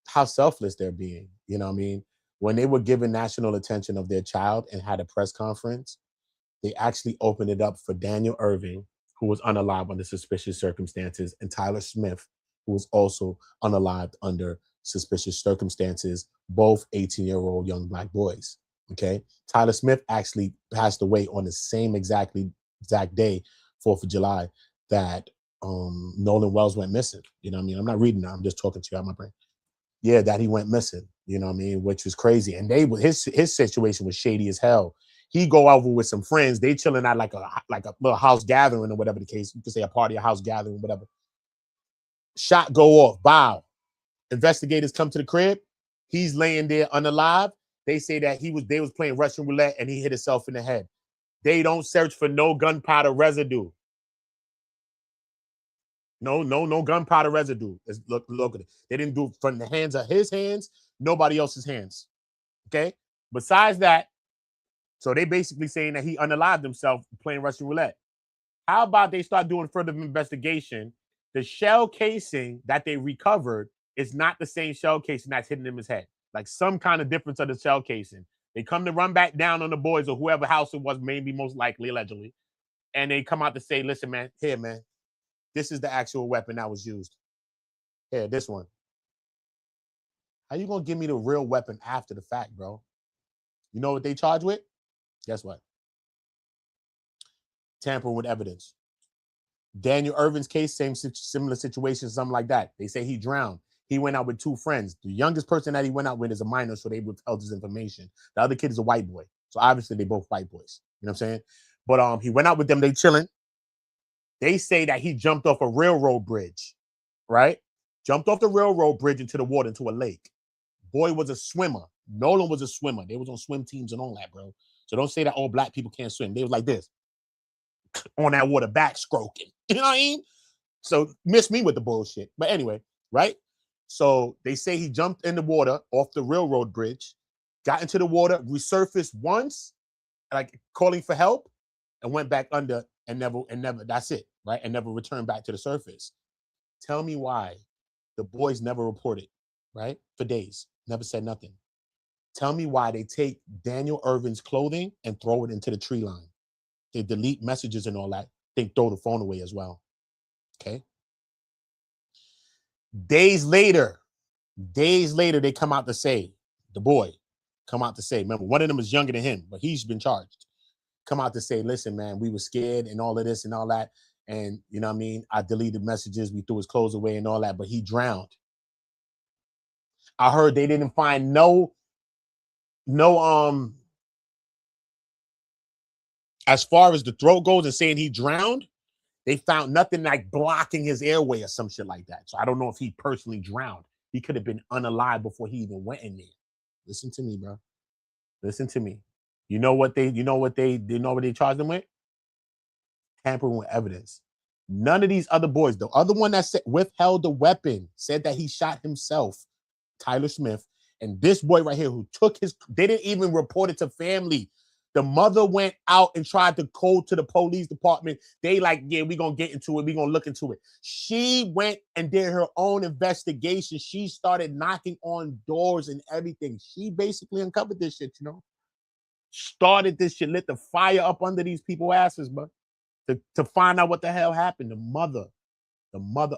how selfless they're being. You know what I mean? When they were given national attention of their child and had a press conference, they actually opened it up for Daniel Irving, who was unalived under suspicious circumstances, and Tyler Smith, who was also unalived under suspicious circumstances, both 18-year-old young black boys. Okay. Tyler Smith actually passed away on the same exact day, 4th of July, that Nolan Wells went missing. You know what I mean? I'm not reading that. I'm just talking to you out my brain. Yeah, that he went missing, you know what I mean, which was crazy. And his situation was shady as hell. He go over with some friends. They chilling at like a little house gathering or whatever the case. You could say a party, a house gathering, whatever. Shot go off. Bow. Investigators come to the crib. He's laying there unalive. They say that they was playing Russian roulette and he hit himself in the head. They don't search for no gunpowder residue. No gunpowder residue. Look at it. They didn't do it from the hands of his hands, nobody else's hands. Okay. Besides that, so they basically saying that he unalived himself playing Russian roulette. How about they start doing further investigation? The shell casing that they recovered is not the same shell casing that's hidden in his head. Like some kind of difference of the shell casing. They come to run back down on the boys or whoever house it was, maybe most likely, allegedly. And they come out to say, listen, man, here, man, this is the actual weapon that was used. Here, this one. How you gonna give me the real weapon after the fact, bro? You know what they charged with? Guess what? Tampering with evidence. Daniel Irvin's case, similar situation, something like that. They say he drowned. He went out with 2 friends. The youngest person that he went out with is a minor, so they withheld his information. The other kid is a white boy. So obviously they both white boys. You know what I'm saying? But he went out with them. They chilling. They say that he jumped off a railroad bridge, right? Jumped off the railroad bridge into the water, into a lake. Boy was a swimmer. Nolan was a swimmer. They was on swim teams and all that, bro. So don't say that all black people can't swim. They was like this on that water, backstroking. You know what I mean? So miss me with the bullshit. But anyway, right? So they say he jumped in the water off the railroad bridge, got into the water, resurfaced once, like calling for help, and went back under and never, that's it, right? And never returned back to the surface. Tell me why the boys never reported, right? For days, never said nothing. Tell me why they take Daniel Irvin's clothing and throw it into the tree line. They delete messages and all that. They throw the phone away as well. Okay. Days later, they come out to say, the boy come out to say, remember, one of them is younger than him, but he's been charged. Come out to say, listen, man, we were scared and all of this and all that. And you know what I mean? I deleted messages. We threw his clothes away and all that, but he drowned. I heard they didn't find no, as far as the throat goes and saying he drowned, they found nothing like blocking his airway or some shit like that. So I don't know if he personally drowned. He could have been unalive before he even went in there. Listen to me, bro. Listen to me. You know what they charged him with? Tampering with evidence. None of these other boys, the other one that withheld the weapon, said that he shot himself, Tyler Smith, and this boy right here who took they didn't even report it to family. The mother went out and tried to call to the police department. They like, yeah, we're going to get into it. We're going to look into it. She went and did her own investigation. She started knocking on doors and everything. She basically uncovered this shit, you know. Started this shit, lit the fire up under these people's asses, bro. To find out what the hell happened. The mother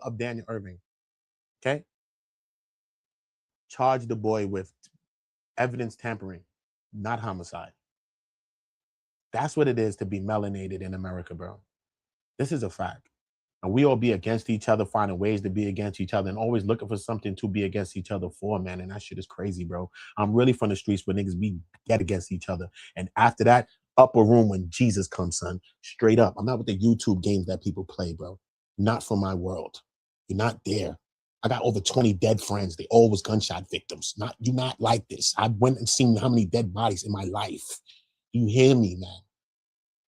of Daniel Irvin, okay? Charged the boy with evidence tampering, not homicide. That's what it is to be melanated in America, bro. This is a fact. And we all be against each other, finding ways to be against each other and always looking for something to be against each other for, man. And that shit is crazy, bro. I'm really from the streets where niggas be get against each other. And after that, upper room when Jesus comes, son. Straight up. I'm not with the YouTube games that people play, bro. Not for my world. You're not there. I got over 20 dead friends. They all was gunshot victims. You're not like this. I went and seen how many dead bodies in my life. You hear me, man?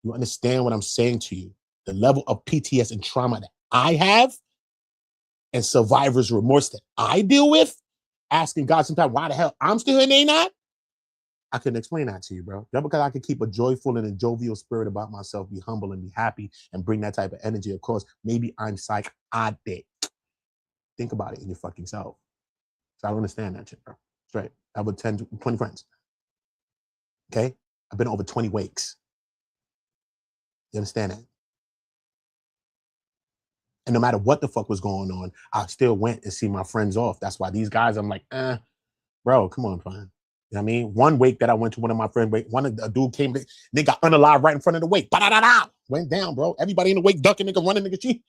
You understand what I'm saying to you? The level of PTSD and trauma that I have and survivor's remorse that I deal with, asking God sometimes why the hell I'm still here and they not? I couldn't explain that to you, bro. Just because I could keep a joyful and a jovial spirit about myself, be humble and be happy and bring that type of energy across, maybe I'm psychotic. Think about it in your fucking self. So I understand that shit, bro. Straight. I have 10, 20 friends. Okay? I've been over 20 wakes. You understand that? And no matter what the fuck was going on, I still went and see my friends off. That's why these guys, I'm like, bro, come on, fine. You know what I mean? One wake that I went to, one of my friends' wake, a dude came, they got unalive right in front of the wake. Ba-da-da-da! Went down, bro. Everybody in the wake ducking, nigga, running, nigga.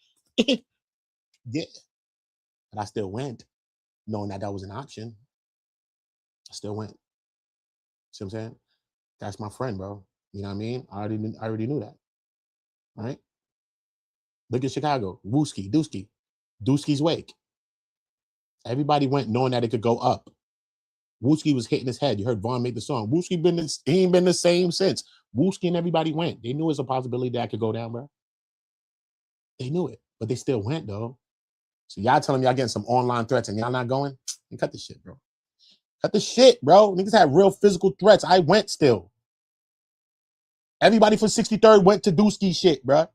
Yeah. But I still went, knowing that was an option. I still went. See what I'm saying? That's my friend, bro. You know what I mean? I already knew that. All right? Look at Chicago. Dooski's wake. Everybody went knowing that it could go up. Wooski was hitting his head. You heard Vaughn make the song. Wooski he ain't been the same since. Wooski and everybody went. They knew it was a possibility that could go down, bro. They knew it, but they still went, though. So y'all telling me y'all getting some online threats and y'all not going? And cut the shit, bro. Cut the shit, bro. Niggas had real physical threats. I went still. Everybody from 63rd went to Dooski shit, bro.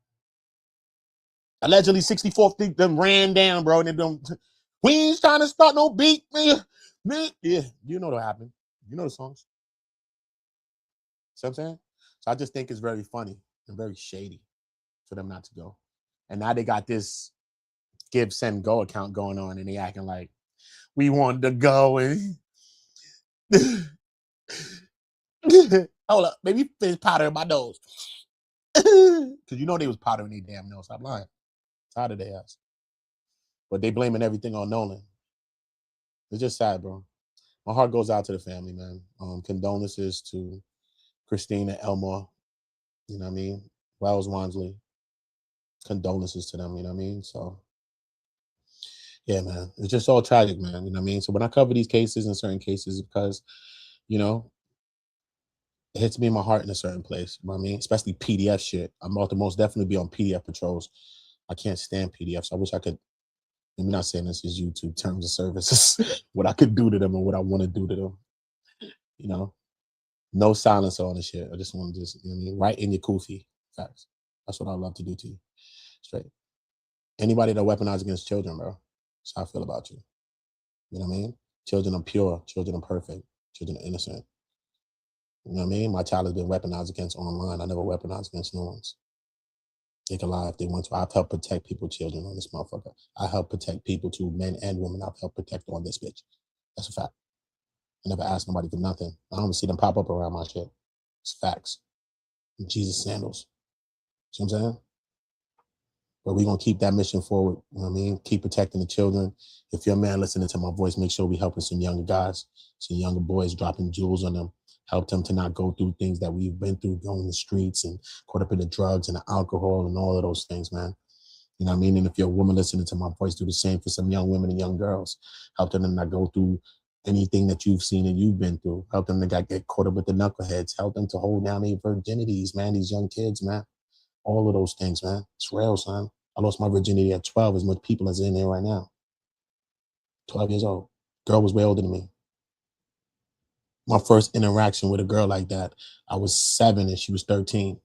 Allegedly 64th them ran down, bro. And then we ain't trying to start no beat, man. Yeah, you know what happened. You know the songs. See what I'm saying? So I just think it's very funny and very shady for them not to go. And now they got this GiveSendGo account going on and they acting like we wanted to go and Hold up, maybe there's powder in my nose. Because you know they was powdering their damn nose. I'm lying. Tired of their ass. But they blaming everything on Nolan. It's just sad, bro. My heart goes out to the family, man. Condolences to Christina, Elmore, you know what I mean? Wells, Wansley. Condolences to them, you know what I mean? So, yeah, man. It's just all tragic, man. You know what I mean? So when I cover these cases and certain cases, because, you know, it hits me in my heart in a certain place. You know what I mean? Especially PDF shit. I'm about to most definitely be on PDF patrols. I can't stand PDFs. I wish I could. I'm not saying this is YouTube terms of services, what I could do to them and what I want to do to them. You know, no silence on the shit. I just want to just, you know what I mean? Right in your kufi. Facts. That's what I love to do to you. Straight. Anybody that weaponizes against children, bro. That's how I feel about you. You know what I mean? Children are pure. Children are perfect. Children are innocent. You know what I mean? My child has been weaponized against online. I never weaponized against no one's. They can lie if they want to. I've helped protect people, children on this motherfucker. I help protect people too, men and women. I've helped protect on this bitch. That's a fact. I never asked nobody for nothing. I don't see them pop up around my shit. It's facts. Jesus sandals. See what I'm saying? But we're going to keep that mission forward. You know what I mean? Keep protecting the children. If you're a man listening to my voice, make sure we helping some younger guys, some younger boys, dropping jewels on them. Help them to not go through things that we've been through, going in the streets and caught up in the drugs and the alcohol and all of those things, man. You know what I mean? And if you're a woman listening to my voice, do the same for some young women and young girls. Help them to not go through anything that you've seen and you've been through. Help them to get caught up with the knuckleheads. Help them to hold down their virginities, man, these young kids, man. All of those things, man. It's real, son. I lost my virginity at 12, as much people as in there right now. 12 years old. Girl was way older than me. My first interaction with a girl like that, I was 7 and she was 13.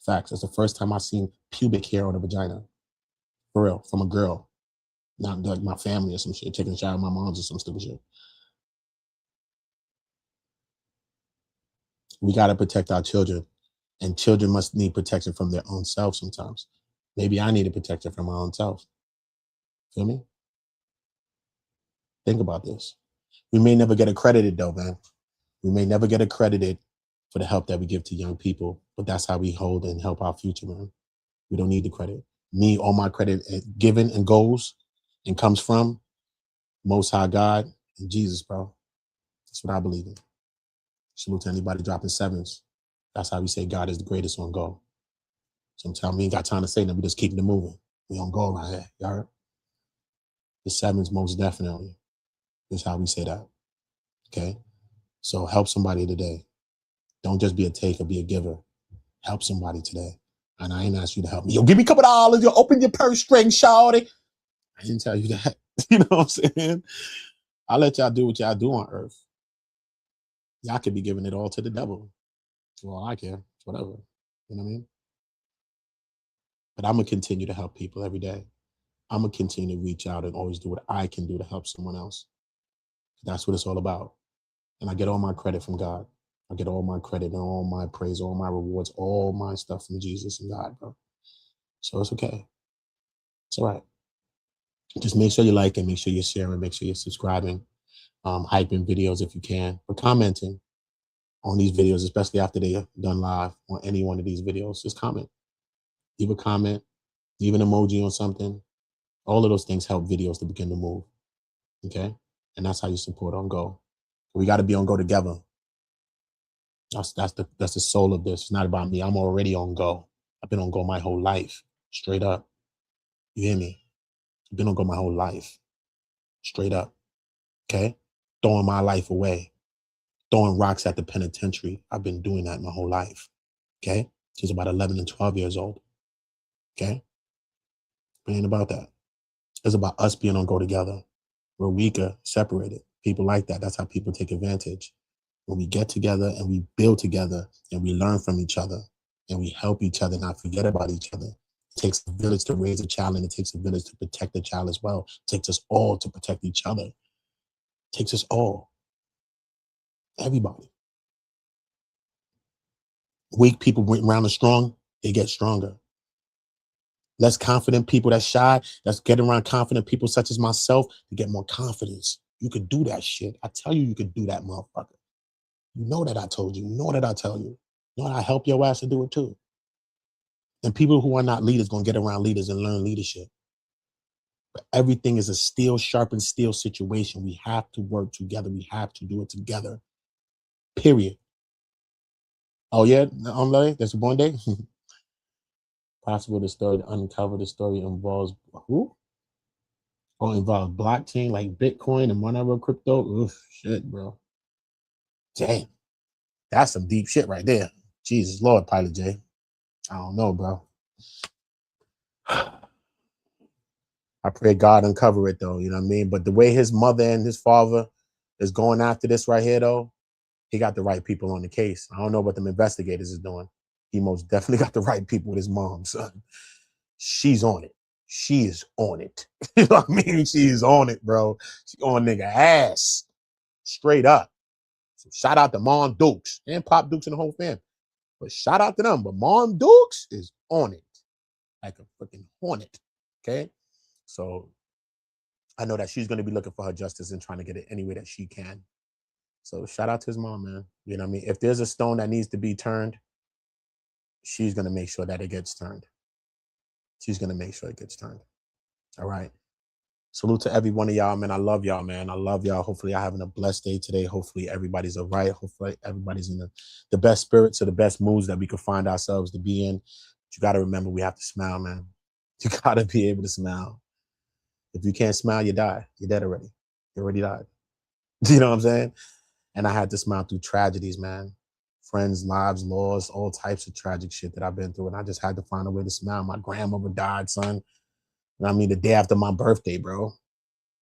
Facts. That's the first time I seen pubic hair on a vagina. For real, from a girl. Not like my family or some shit, taking a shower at my mom's or some stupid shit. We got to protect our children. And children must need protection from their own self sometimes. Maybe I need a protection from my own self. Feel me? Think about this. We may never get accredited though, man. We may never get accredited for the help that we give to young people, but that's how we hold and help our future, man. We don't need the credit. Me, all my credit given and goes and comes from Most High God and Jesus, bro. That's what I believe in. Salute to anybody dropping sevens. That's how we say God is the greatest on go. Sometimes we ain't got time to say that. We just keep it moving. We on go right here. You heard? The sevens, most definitely. That's how we say that. Okay? So help somebody today. Don't just be a taker, be a giver. Help somebody today. And I ain't asked you to help me. Yo, give me a couple dollars. Yo, open your purse string, shawty. I didn't tell you that. You know what I'm saying? I'll let y'all do what y'all do on earth. Y'all could be giving it all to the devil. Well, I care. Whatever. You know what I mean? But I'm going to continue to help people every day. I'm going to continue to reach out and always do what I can do to help someone else. That's what it's all about. And I get all my credit from God. I get all my credit and all my praise, all my rewards, all my stuff from Jesus and God, bro. So it's okay. It's all right. Just make sure you like and make sure you're sharing, make sure you're subscribing, hyping videos if you can, or commenting on these videos, especially after they are done live on any one of these videos. Just comment. Leave a comment, leave an emoji on something. All of those things help videos to begin to move. Okay? And that's how you support On Go. We got to be on Go together. That's the soul of this. It's not about me. I'm already on Go. I've been on Go my whole life. Straight up. You hear me? I've been on Go my whole life. Straight up. Okay? Throwing my life away. Throwing rocks at the penitentiary. I've been doing that my whole life. Okay? Since about 11 and 12 years old. Okay? It ain't about that. It's about us being on Go together. We're weaker, separated. People like that. That's how people take advantage. When we get together and we build together and we learn from each other and we help each other, not forget about each other. It takes a village to raise a child and it takes a village to protect the child as well. It takes us all to protect each other. It takes us all. Everybody. Weak people around the strong, they get stronger. Less confident people that's shy, that's getting around confident people such as myself to get more confidence. You could do that shit. I tell you, you could do that, motherfucker. You know that I told you. You know that I tell you. You know that I help your ass to do it too. And people who are not leaders going to get around leaders and learn leadership. But everything is a steel sharpened steel situation. We have to work together. We have to do it together. Period. Oh, yeah? Online? That's a born day? Possible the story to uncover the story involves who? Oh, involves blockchain like Bitcoin and whatever crypto. Oof, shit, bro. Damn. That's some deep shit right there. Jesus Lord, Pilot J. I don't know, bro. I pray God uncover it though, you know what I mean? But the way his mother and his father is going after this right here though, he got the right people on the case. I don't know what them investigators is doing. He most definitely got the right people with his mom, son. She's on it. She is on it. You know what I mean? She is on it, bro. She on nigga ass. Straight up. So shout out to Mom Dukes and Pop Dukes and the whole fam. But shout out to them. But Mom Dukes is on it. Like a freaking hornet. Okay? So I know that she's going to be looking for her justice and trying to get it any way that she can. So shout out to his mom, man. You know what I mean? If there's a stone that needs to be turned, she's going to make sure that it gets turned. She's going to make sure it gets turned. All right. Salute to every one of y'all, man. I love y'all, man. I love y'all. Hopefully y'all having a blessed day today. Hopefully everybody's all right. Hopefully everybody's in the best spirits or the best moods that we could find ourselves to be in. But you got to remember, we have to smile, man. You got to be able to smile. If you can't smile, you die. You're dead already. You already died. You know what I'm saying? And I had to smile through tragedies, man. Friends, lives lost, all types of tragic shit that I've been through. And I just had to find a way to smile. My grandmother died, son. And I mean, the day after my birthday, bro.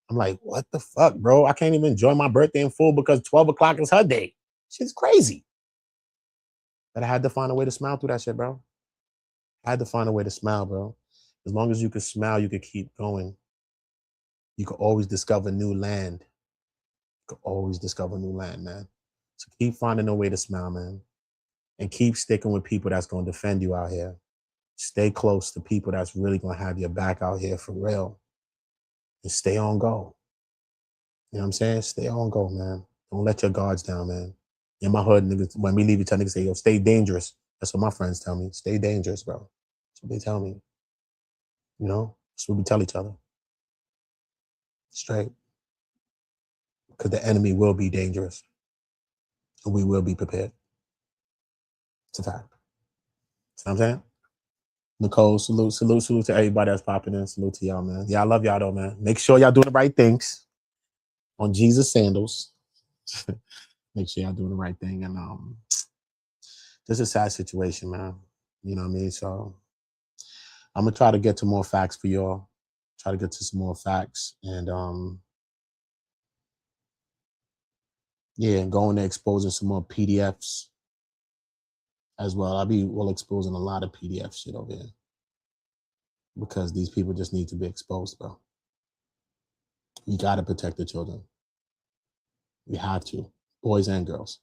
I'm like, what the fuck, bro? I can't even enjoy my birthday in full because 12 o'clock is her day. Shit's crazy. But I had to find a way to smile through that shit, bro. I had to find a way to smile, bro. As long as you could smile, you could keep going. You could always discover new land. You could always discover new land, man. So keep finding a way to smile, man. And keep sticking with people that's going to defend you out here. Stay close to people that's really going to have your back out here for real. And stay on go. You know what I'm saying? Stay on go, man. Don't let your guards down, man. In my hood, niggas, when we leave each other, niggas say, yo, stay dangerous. That's what my friends tell me. Stay dangerous, bro. That's what they tell me. You know? That's what we tell each other. Straight. Because the enemy will be dangerous. And we will be prepared. It's a fact. See what I'm saying? Nicole, salute to everybody that's popping in. Salute to y'all, man. Yeah, I love y'all though, man. Make sure y'all doing the right things on Jesus sandals. Make sure y'all doing the right thing. And this is a sad situation, man. You know what I mean? So I'm gonna try to get to more facts for y'all. Try to get to some more facts. And yeah, going to exposing some more PDFs as well. I'll be exposing a lot of PDF shit over here because these people just need to be exposed, bro. We got to protect the children. We have to, boys and girls.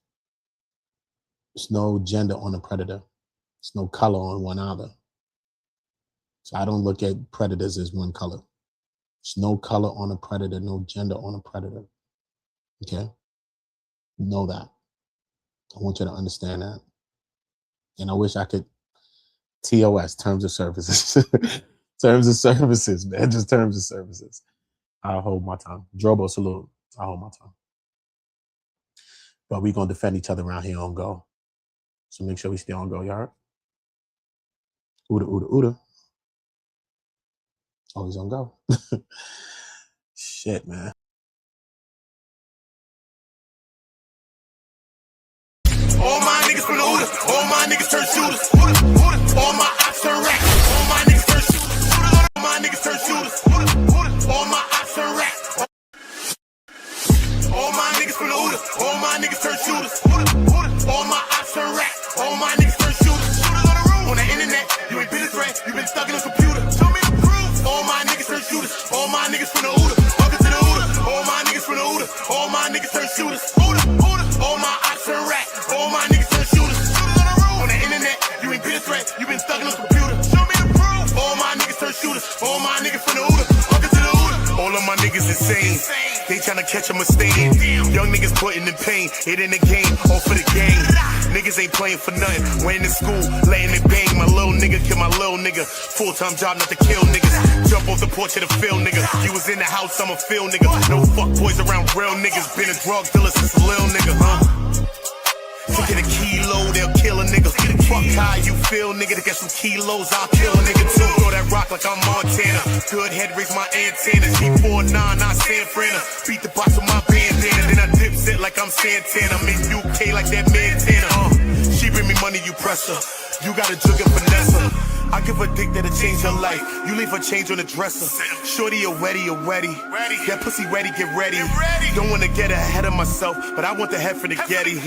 There's no gender on a predator. There's no color on one either. So I don't look at predators as one color. There's no color on a predator, no gender on a predator. Okay? Know that. I want you to understand that. And I wish I could TOS, terms of services. Terms of services, man. Just terms of services. I'll hold my tongue. Drobo, salute. I'll hold my tongue. But we're going to defend each other around here on go. So make sure we stay on go, y'all. Ooda, ooda, ooda. Always on go. Shit, man. All my niggas from the Ooda. All my niggas turn shooters. Ooda, Ooda. All my ops turn racks. All my niggas turn shooters. Ooda. All my niggas turn shooters. Ooda, Ooda. All my ops turn racks. All my niggas from the Ooda. All my niggas turn shooters. Ooda, Ooda. All my ops turn racks. All my niggas turn shooters. Shooters on the road. On the internet, you ain't been a threat. You been stuck in a computer. Show me the proof. All my niggas turn shooters. All my niggas from the Ooda. Welcome to the Ooda. All my niggas from the Ooda. All my niggas turn shooters. Ooda, Ooda. All my ops turn racks. All my niggas turn shooters. Shooters on the road. On the internet, you ain't been a threat. You been stuck in a computer. Show me the proof. All my niggas turn shooters. All my niggas from the Ooda. Welcome to the Ooda. All of my niggas insane. they tryna catch a mistake. Young niggas putting in pain, it in the game, all for the game. Niggas ain't playing for nothing, went in school, laying it bang. My little nigga kill my little nigga, full-time job not to kill niggas. Jump off the porch of the field, nigga. You was in the house, I'm a field nigga. No fuck boys around real niggas, been a drug dealer since a little nigga, To get a kilo, they'll kill a nigga. Fuck how you feel, nigga. To get some kilos, I'll kill a nigga too. Throw that rock like I'm Montana. Good head, raise my antennas. G49, not San Fran. Beat the box with my bandana. Then I dip set like I'm Santana. I'm in UK like that Montana. She bring me money, you press her. You gotta jug and finesse her. I give a dick that'll change her life. You leave her change on the dresser. Shorty, you're wetty. That pussy ready, get ready. Don't wanna get ahead of myself, but I want the head for the Getty.